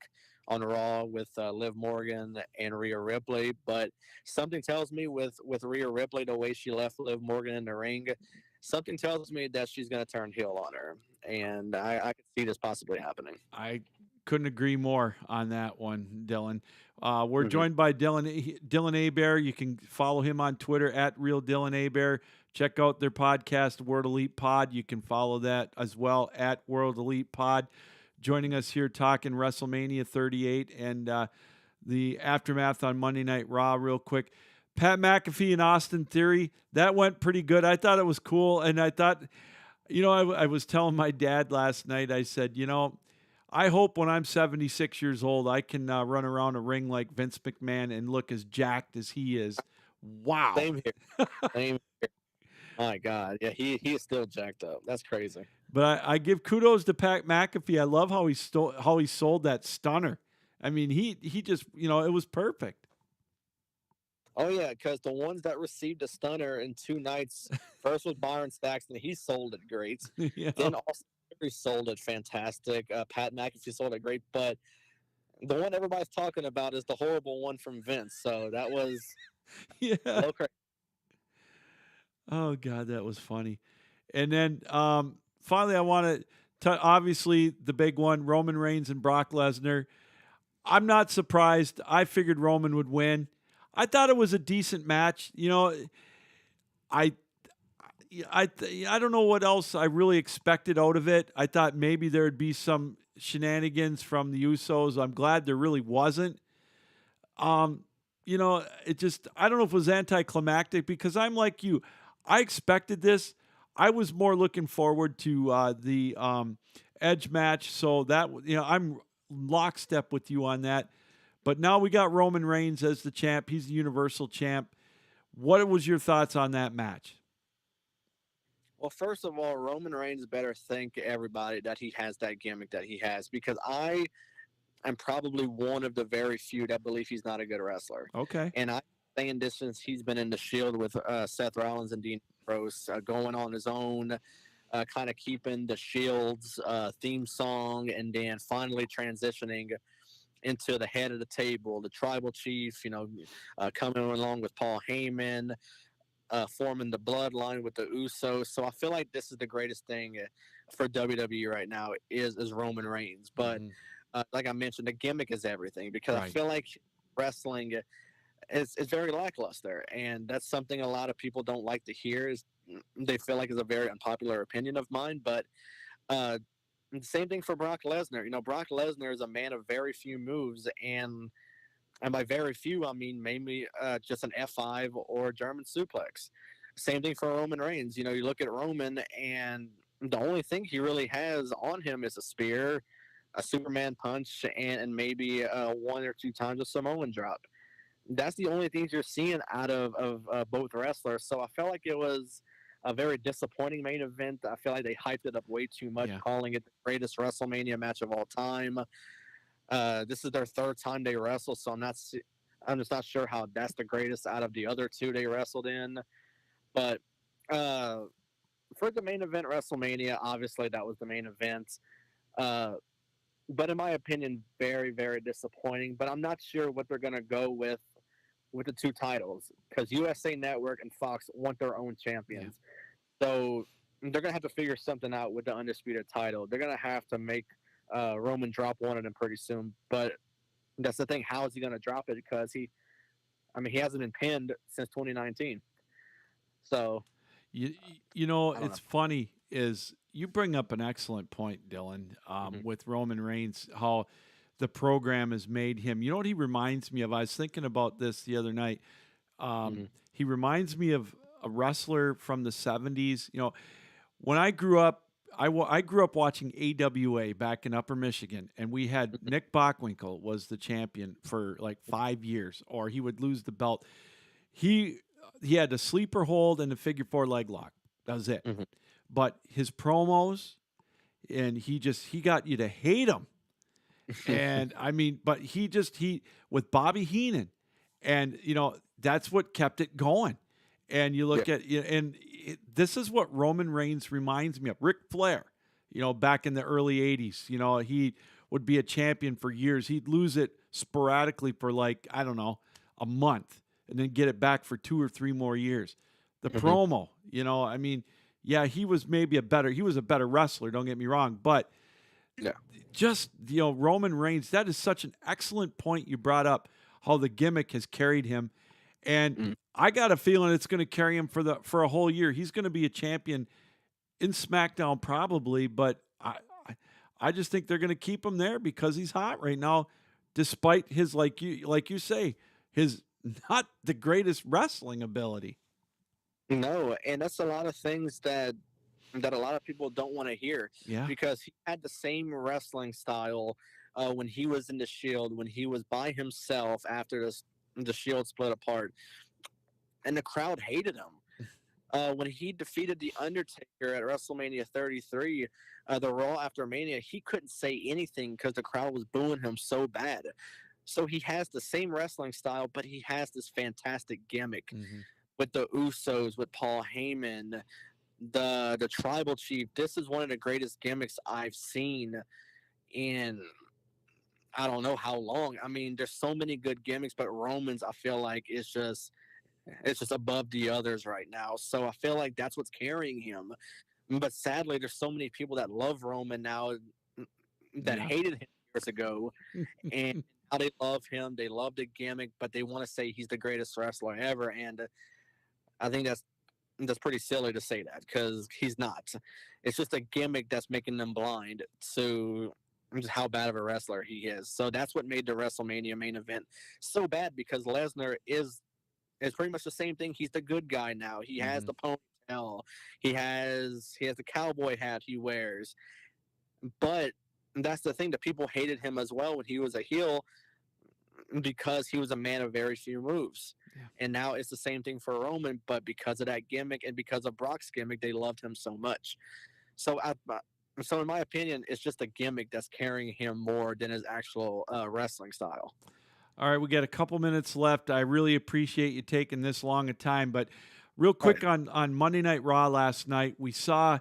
on Raw with Liv Morgan and Rhea Ripley, but something tells me with Rhea Ripley, the way she left Liv Morgan in the ring, something tells me that she's going to turn heel on her, and I could see this possibly happening. I couldn't agree more on that one, Dylan. We're joined by Dylan Hebert. You can follow him on Twitter at Real Dylan Hebert. Check out their podcast, World Elite Pod. You can follow that as well at World Elite Pod. Joining us here talking WrestleMania 38 and the aftermath on Monday Night Raw real quick. Pat McAfee and Austin Theory, that went pretty good. I thought it was cool. And I thought, you know, I was telling my dad last night, I said, you know, I hope when I'm 76 years old, I can run around a ring like Vince McMahon and look as jacked as he is. Wow. Same here. Same here. My God. Yeah, he is still jacked up. That's crazy. But I give kudos to Pat McAfee. I love how he sold that stunner. I mean, he just, you know, it was perfect. Oh, yeah, because the ones that received a stunner in 2 nights, first was Byron Saxton. He sold it great. Yeah. Then Austin Theory sold it fantastic. Pat McAfee sold it great. But the one everybody's talking about is the horrible one from Vince. So that was Yeah. a little crazy. Oh, God, that was funny. And then finally, I want to obviously the big one, Roman Reigns and Brock Lesnar. I'm not surprised. I figured Roman would win. I thought it was a decent match. You know, I don't know what else I really expected out of it. I thought maybe there would be some shenanigans from the Usos. I'm glad there really wasn't. You know, it just, I don't know if it was anticlimactic because I'm like you. I expected this. I was more looking forward to the Edge match. So that, you know, I'm lockstep with you on that. But now we got Roman Reigns as the champ. He's the Universal champ. What was your thoughts on that match? Well, first of all, Roman Reigns better thank everybody that he has that gimmick that he has, because I am probably one of the very few that believe he's not a good wrestler. Okay. And I'm saying this since he's been in the Shield with Seth Rollins and Dean Ambrose, going on his own, kind of keeping the Shield's theme song, and then finally transitioning into the head of the table, the tribal chief, you know, coming along with Paul Heyman, forming the bloodline with the Usos. So I feel like this is the greatest thing for WWE right now is Roman Reigns. But like I mentioned, the gimmick is everything, because I feel like wrestling is very lackluster, and that's something a lot of people don't like to hear. Is they feel like it's a very unpopular opinion of mine, but same thing for Brock Lesnar. You know, Brock Lesnar is a man of very few moves, and by very few, I mean mainly just an F5 or German suplex. Same thing for Roman Reigns. You know, you look at Roman, and the only thing he really has on him is a spear, a Superman punch, and maybe 1 or 2 times a Samoan drop. That's the only things you're seeing out of both wrestlers. So I felt like it was a very disappointing main event. I feel like they hyped it up way too much, calling it the greatest WrestleMania match of all time. This is their 3rd time they wrestle, so I'm just not sure how that's the greatest out of the other 2 they wrestled in. But for the main event WrestleMania, obviously that was the main event. but in my opinion, very, very disappointing. But I'm not sure what they're gonna go with the two titles because USA Network and Fox want their own champions. So they're gonna have to figure something out with the undisputed title. They're gonna have to make Roman drop one of them pretty soon. But that's the thing. How is he gonna drop it? Because he hasn't been pinned since 2019. So You, you know, I don't it's funny is you bring up an excellent point, Dylan, with Roman Reigns, how the program has made him. You know what he reminds me of? I was thinking about this the other night. He reminds me of a wrestler from the 70s. You know, when I grew up, I grew up watching AWA back in Upper Michigan, and we had Nick Bockwinkel was the champion for like 5 years, or he would lose the belt. He had the sleeper hold and the figure four leg lock. That was it. But his promos, and he got you to hate him. And I mean, but he with Bobby Heenan, and you know that's what kept it going. And you look at this is what Roman Reigns reminds me of. Ric Flair, you know, back in the early '80s, you know, he would be a champion for years. He'd lose it sporadically for like I don't know a month, and then get it back for 2 or 3 more years. The promo, you know, I mean, yeah, he was a better wrestler. Don't get me wrong, but. Yeah. Just, you know, Roman Reigns, that is such an excellent point you brought up, how the gimmick has carried him. And I got a feeling it's going to carry him for a whole year. He's going to be a champion in SmackDown probably, but I just think they're going to keep him there because he's hot right now, despite his, like you say, his not the greatest wrestling ability. No, and that's a lot of things that a lot of people don't want to hear. Yeah. Because he had the same wrestling style when he was in the Shield, when he was by himself after the Shield split apart, and the crowd hated him. When he defeated The Undertaker at WrestleMania 33, the Raw after Mania, he couldn't say anything because the crowd was booing him so bad. So he has the same wrestling style, but he has this fantastic gimmick with the Usos, with Paul Heyman, the Tribal Chief. This is one of the greatest gimmicks I've seen in I don't know how long. I mean, there's so many good gimmicks, but Roman's I feel like it's just above the others right now. So I feel like that's what's carrying him. But sadly, there's so many people that love Roman now that hated him years ago, and now they love him. They love the gimmick, but they want to say he's the greatest wrestler ever. And I think that's pretty silly to say that because he's not. It's just a gimmick that's making them blind to just how bad of a wrestler he is. So that's what made the WrestleMania main event so bad because Lesnar is pretty much the same thing. He's the good guy now. He has the ponytail. He has the cowboy hat he wears. But that's the thing that people hated him as well when he was a heel because he was a man of very few moves. And now it's the same thing for Roman, but because of that gimmick and because of Brock's gimmick, they loved him so much. So in my opinion, it's just a gimmick that's carrying him more than his actual wrestling style. All right, we got a couple minutes left. I really appreciate you taking this long a time, but real quick on Monday Night Raw last night, we saw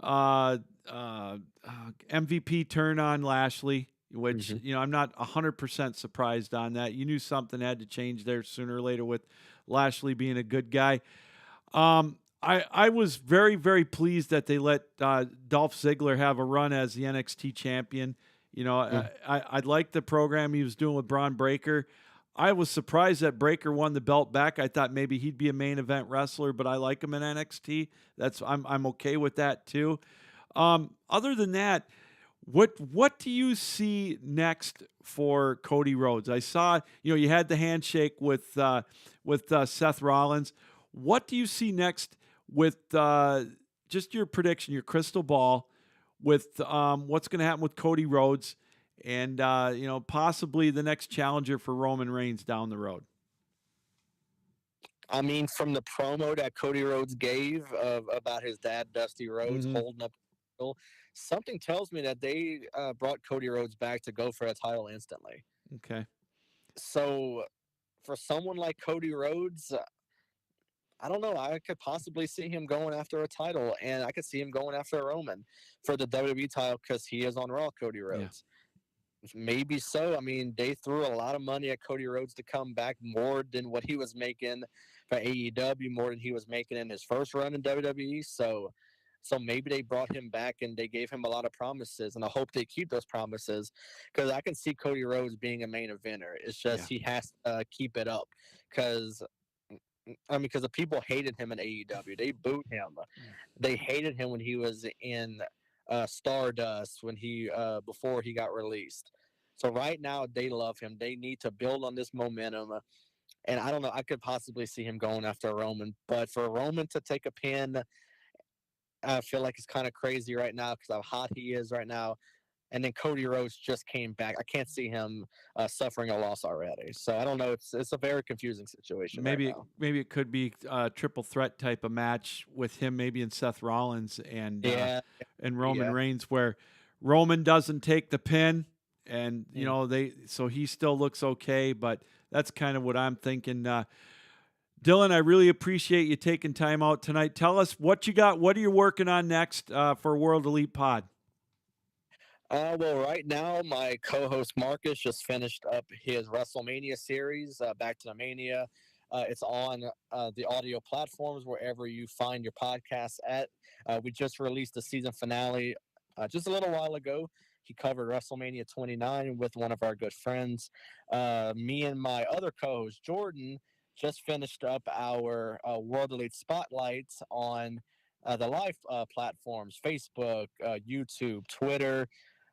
MVP turn on Lashley, which, you know, I'm not 100% surprised on that. You knew something had to change there sooner or later with Lashley being a good guy. I was very, very pleased that they let Dolph Ziggler have a run as the NXT champion. You know, I liked the program he was doing with Braun Breaker. I was surprised that Breaker won the belt back. I thought maybe he'd be a main event wrestler, but I like him in NXT. I'm okay with that too. Other than that, what do you see next for Cody Rhodes? I saw, you know, you had the handshake with Seth Rollins. What do you see next with just your prediction, your crystal ball, with what's going to happen with Cody Rhodes and you know, possibly the next challenger for Roman Reigns down the road? I mean, from the promo that Cody Rhodes gave about his dad, Dusty Rhodes, holding up the title, something tells me that they brought Cody Rhodes back to go for a title instantly. Okay. So for someone like Cody Rhodes, I don't know. I could possibly see him going after a title, and I could see him going after Roman for the WWE title because he is on Raw, Cody Rhodes. Maybe so. I mean, they threw a lot of money at Cody Rhodes to come back, more than what he was making for AEW, more than he was making in his first run in WWE. So maybe they brought him back and they gave him a lot of promises, and I hope they keep those promises, because I can see Cody Rhodes being a main eventer. It's just he has to keep it up, because because the people hated him in AEW. They booed him. They hated him when he was in Stardust, when he before he got released. So right now they love him. They need to build on this momentum. And I don't know. I could possibly see him going after Roman, but for Roman to take a pin, I feel like it's kind of crazy right now because how hot he is right now. And then Cody Rhodes just came back. I can't see him suffering a loss already. So I don't know. It's a very confusing situation. Maybe it could be a triple threat type of match with him, maybe and Seth Rollins and Roman Reigns, where Roman doesn't take the pin, and so he still looks okay. But that's kind of what I'm thinking. Dylan, I really appreciate you taking time out tonight. Tell us what you got. What are you working on next for World Elite Pod? Well, right now, my co-host Marcus just finished up his WrestleMania series, Back to the Mania. It's on the audio platforms, wherever you find your podcasts at. We just released the season finale just a little while ago. He covered WrestleMania 29 with one of our good friends. Me and my other co-host, Jordan, just finished up our World Elite Spotlights on the live platforms, Facebook, YouTube, Twitter.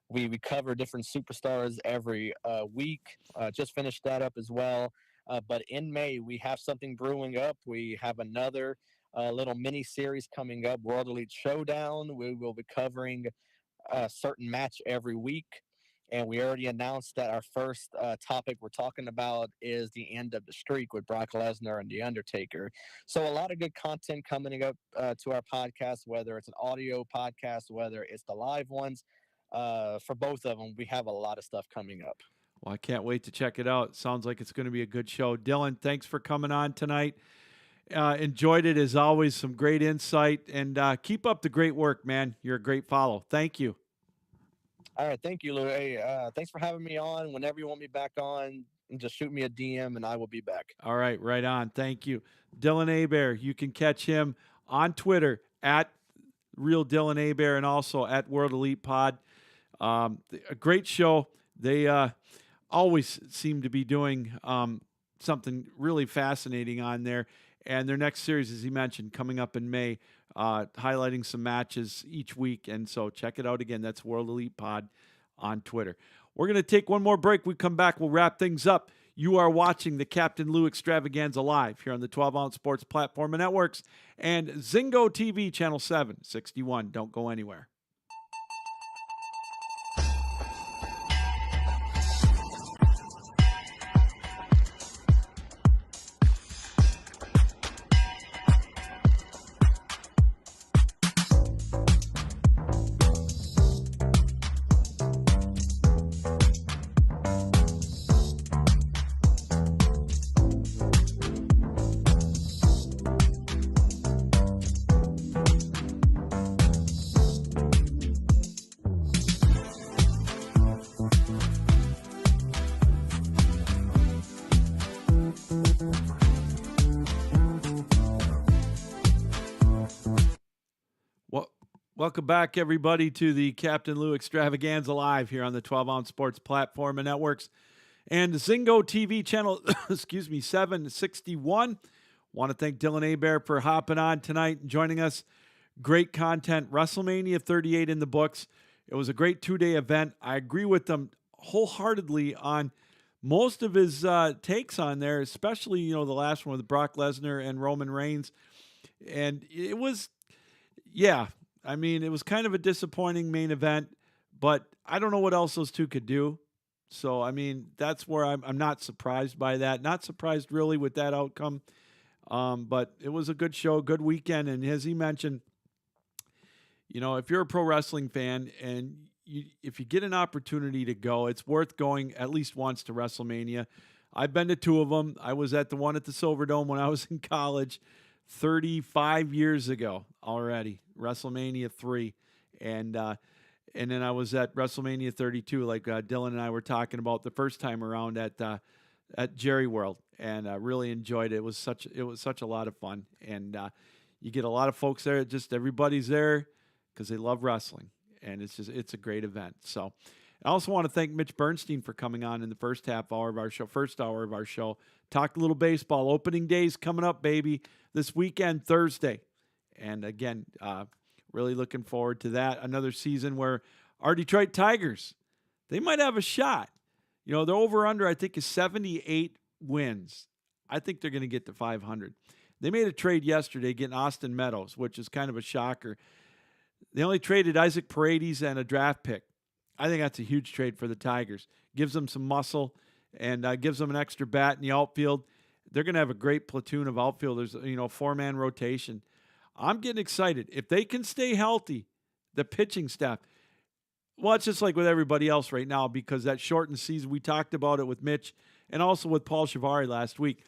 We cover different superstars every week. Just finished that up as well. But in May, we have something brewing up. We have another little mini series coming up, World Elite Showdown. We will be covering a certain match every week. And we already announced that our first topic we're talking about is the end of the streak with Brock Lesnar and The Undertaker. So a lot of good content coming up to our podcast, whether it's an audio podcast, whether it's the live ones. For both of them, we have a lot of stuff coming up. Well, I can't wait to check it out. Sounds like it's going to be a good show. Dylan, thanks for coming on tonight. Enjoyed it as always. Some great insight, and keep up the great work, man. You're a great follow. Thank you. All right, thank you, Lou. Hey, thanks for having me on. Whenever you want me back on, just shoot me a DM, and I will be back. All right, right on. Thank you, Dylan Hebert. You can catch him on Twitter at Real Dylan Hebert and also at World Elite Pod. A great show. They always seem to be doing something really fascinating on there. And their next series, as he mentioned, coming up in May, highlighting some matches each week. And so check it out again. That's World Elite Pod on Twitter. We're going to take one more break. We come back. We'll wrap things up. You are watching the Captain Lou Extravaganza live here on the 12-Ounce Sports Platform and Networks and Zingo TV Channel 761. Don't go anywhere. Welcome back, everybody, to the Captain Lou Extravaganza live here on the 12-Ounce Sports Platform and Networks and Zingo TV Channel, 761. Want to thank Dylan Hebert for hopping on tonight and joining us. Great content. WrestleMania 38 in the books. It was a great two-day event. I agree with them wholeheartedly on most of his takes on there, especially, the last one with Brock Lesnar and Roman Reigns. And it was, it was kind of a disappointing main event, but I don't know what else those two could do. So, that's where I'm not surprised by that. Not surprised really with that outcome. But it was a good show, good weekend. And as he mentioned, if you're a pro wrestling fan and if you get an opportunity to go, it's worth going at least once to WrestleMania. I've been to two of them. I was at the one at the Silverdome when I was in college 35 years ago already, WrestleMania 3. And And then I was at WrestleMania 32, like Dylan and I were talking about the first time around at Jerry World, and really enjoyed it. It was such a lot of fun, and you get a lot of folks there. Just everybody's there because they love wrestling, and it's a great event. So I also want to thank Mitch Bernstein for coming on in the first hour of our show. Talk a little baseball. Opening day's coming up, baby, this weekend, Thursday. And again, really looking forward to that. Another season where our Detroit Tigers, they might have a shot. You know, their over-under, I think, is 78 wins. I think they're going to get to 500. They made a trade yesterday getting Austin Meadows, which is kind of a shocker. They only traded Isaac Paredes and a draft pick. I think that's a huge trade for the Tigers. Gives them some muscle and gives them an extra bat in the outfield. They're going to have a great platoon of outfielders, four-man rotation. I'm getting excited. If they can stay healthy, the pitching staff, well, it's just like with everybody else right now because that shortened season, we talked about it with Mitch and also with Paul Shivari last week.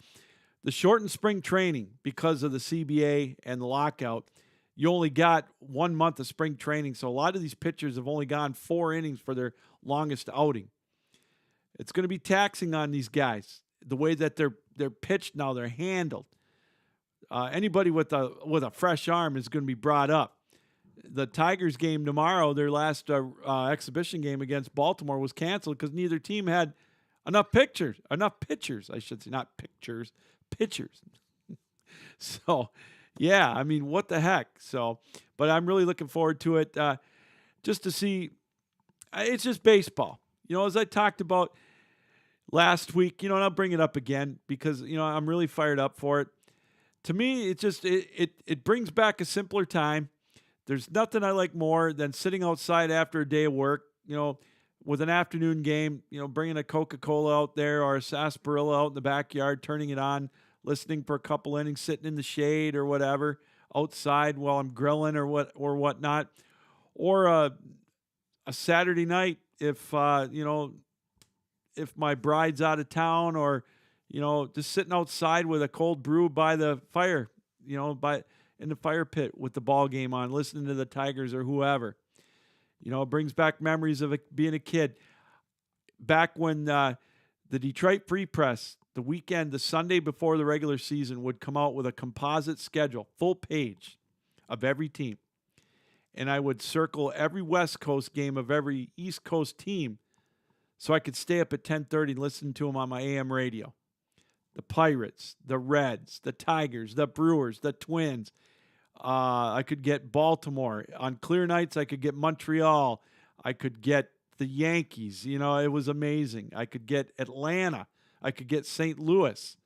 The shortened spring training because of the CBA and the lockout, you only got 1 month of spring training, so a lot of these pitchers have only gone 4 innings for their longest outing. It's going to be taxing on these guys, the way that they're pitched now, they're handled. Anybody with a fresh arm is going to be brought up. The Tigers game tomorrow, their last exhibition game against Baltimore, was canceled because neither team had enough pitchers, I should say, not pictures, pitchers. So, yeah, I mean, what the heck? So, but I'm really looking forward to it just to see. It's just baseball. As I talked about last week, and I'll bring it up again because, I'm really fired up for it. To me, it brings back a simpler time. There's nothing I like more than sitting outside after a day of work, with an afternoon game, bringing a Coca-Cola out there or a sarsaparilla out in the backyard, turning it on, listening for a couple innings, sitting in the shade or whatever, outside while I'm grilling or whatnot. Or a Saturday night if my bride's out of town or, just sitting outside with a cold brew by the fire, in the fire pit with the ball game on, listening to the Tigers or whoever. It brings back memories of being a kid. Back when the Detroit Free Press, the Sunday before the regular season, would come out with a composite schedule, full page of every team. And I would circle every West Coast game of every East Coast team so I could stay up at 10:30 and listen to them on my AM radio. The Pirates, the Reds, the Tigers, the Brewers, the Twins. I could get Baltimore. On clear nights, I could get Montreal. I could get the Yankees. It was amazing. I could get Atlanta. I could get St. Louis,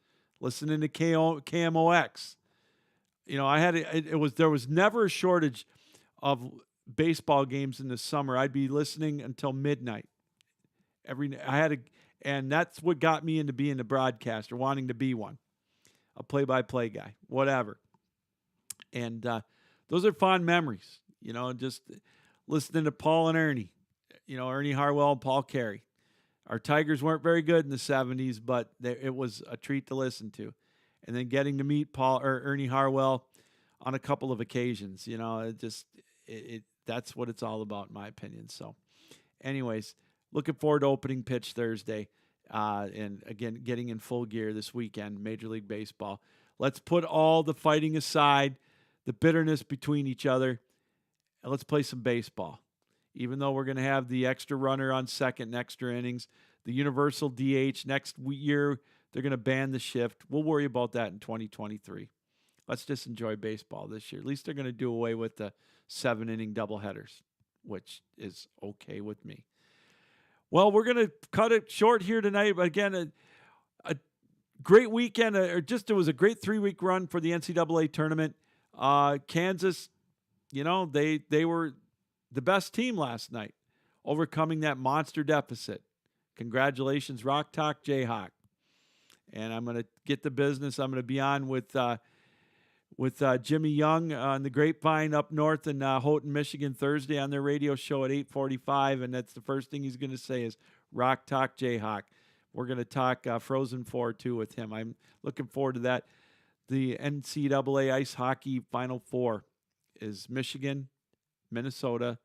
listening to KMOX. There was never a shortage of baseball games in the summer. I'd be listening until midnight. And that's what got me into being a broadcaster, wanting to be one, a play-by-play guy, whatever. And those are fond memories, just listening to Paul and Ernie, Ernie Harwell and Paul Carey. Our Tigers weren't very good in the 70s, but it was a treat to listen to. And then getting to meet Ernie Harwell on a couple of occasions, that's what it's all about, in my opinion. So anyways, looking forward to opening pitch Thursday. And again, getting in full gear this weekend, Major League Baseball. Let's put all the fighting aside, the bitterness between each other, and let's play some baseball. Even though we're going to have the extra runner on second, extra innings, the universal DH next year, they're going to ban the shift. We'll worry about that in 2023. Let's just enjoy baseball this year. At least they're going to do away with the 7-inning doubleheaders, which is okay with me. Well, we're going to cut it short here tonight. But again, a great weekend. It was a great 3-week run for the NCAA tournament. Kansas, they were the best team last night, overcoming that monster deficit. Congratulations, Rock Talk Jayhawk. And I'm going to get the business. I'm going to be on with Jimmy Young on the Grapevine up north in Houghton, Michigan, Thursday on their radio show at 8:45, and that's the first thing he's going to say is Rock Talk Jayhawk. We're going to talk Frozen 4 too with him. I'm looking forward to that. The NCAA Ice Hockey Final Four is Michigan, Minnesota,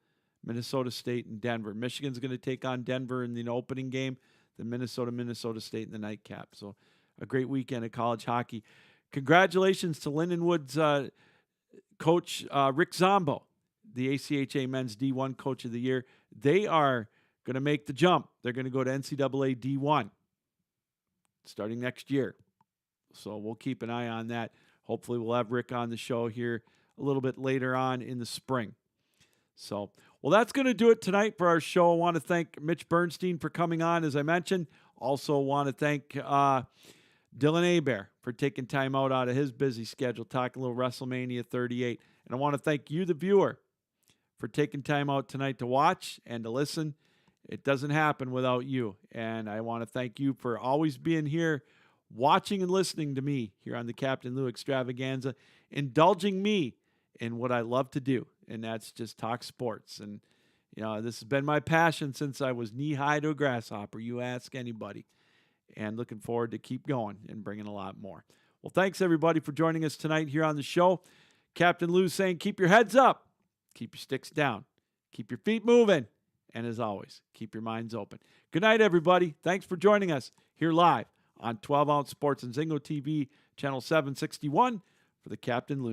Minnesota State and Denver. Michigan's going to take on Denver in the opening game, then Minnesota State in the nightcap. So a great weekend of college hockey. Congratulations to Lindenwood's coach, Rick Zombo, the ACHA Men's D1 Coach of the Year. They are going to make the jump. They're going to go to NCAA D1 starting next year. So we'll keep an eye on that. Hopefully we'll have Rick on the show here a little bit later on in the spring. So, well, that's going to do it tonight for our show. I want to thank Mitch Bernstein for coming on, as I mentioned. Also want to thank Dylan Hebert for taking time out of his busy schedule, talking a little WrestleMania 38. And I want to thank you, the viewer, for taking time out tonight to watch and to listen. It doesn't happen without you. And I want to thank you for always being here, watching and listening to me here on the Captain Lou Extravaganza, indulging me in what I love to do, and that's just talk sports. And, you know, this has been my passion since I was knee-high to a grasshopper. You ask anybody. And looking forward to keep going and bringing a lot more. Well, thanks, everybody, for joining us tonight here on the show. Captain Lou saying, keep your heads up, keep your sticks down, keep your feet moving, and as always, keep your minds open. Good night, everybody. Thanks for joining us here live on 12 Ounce Sports and Zingo TV, channel 761 for the Captain Lou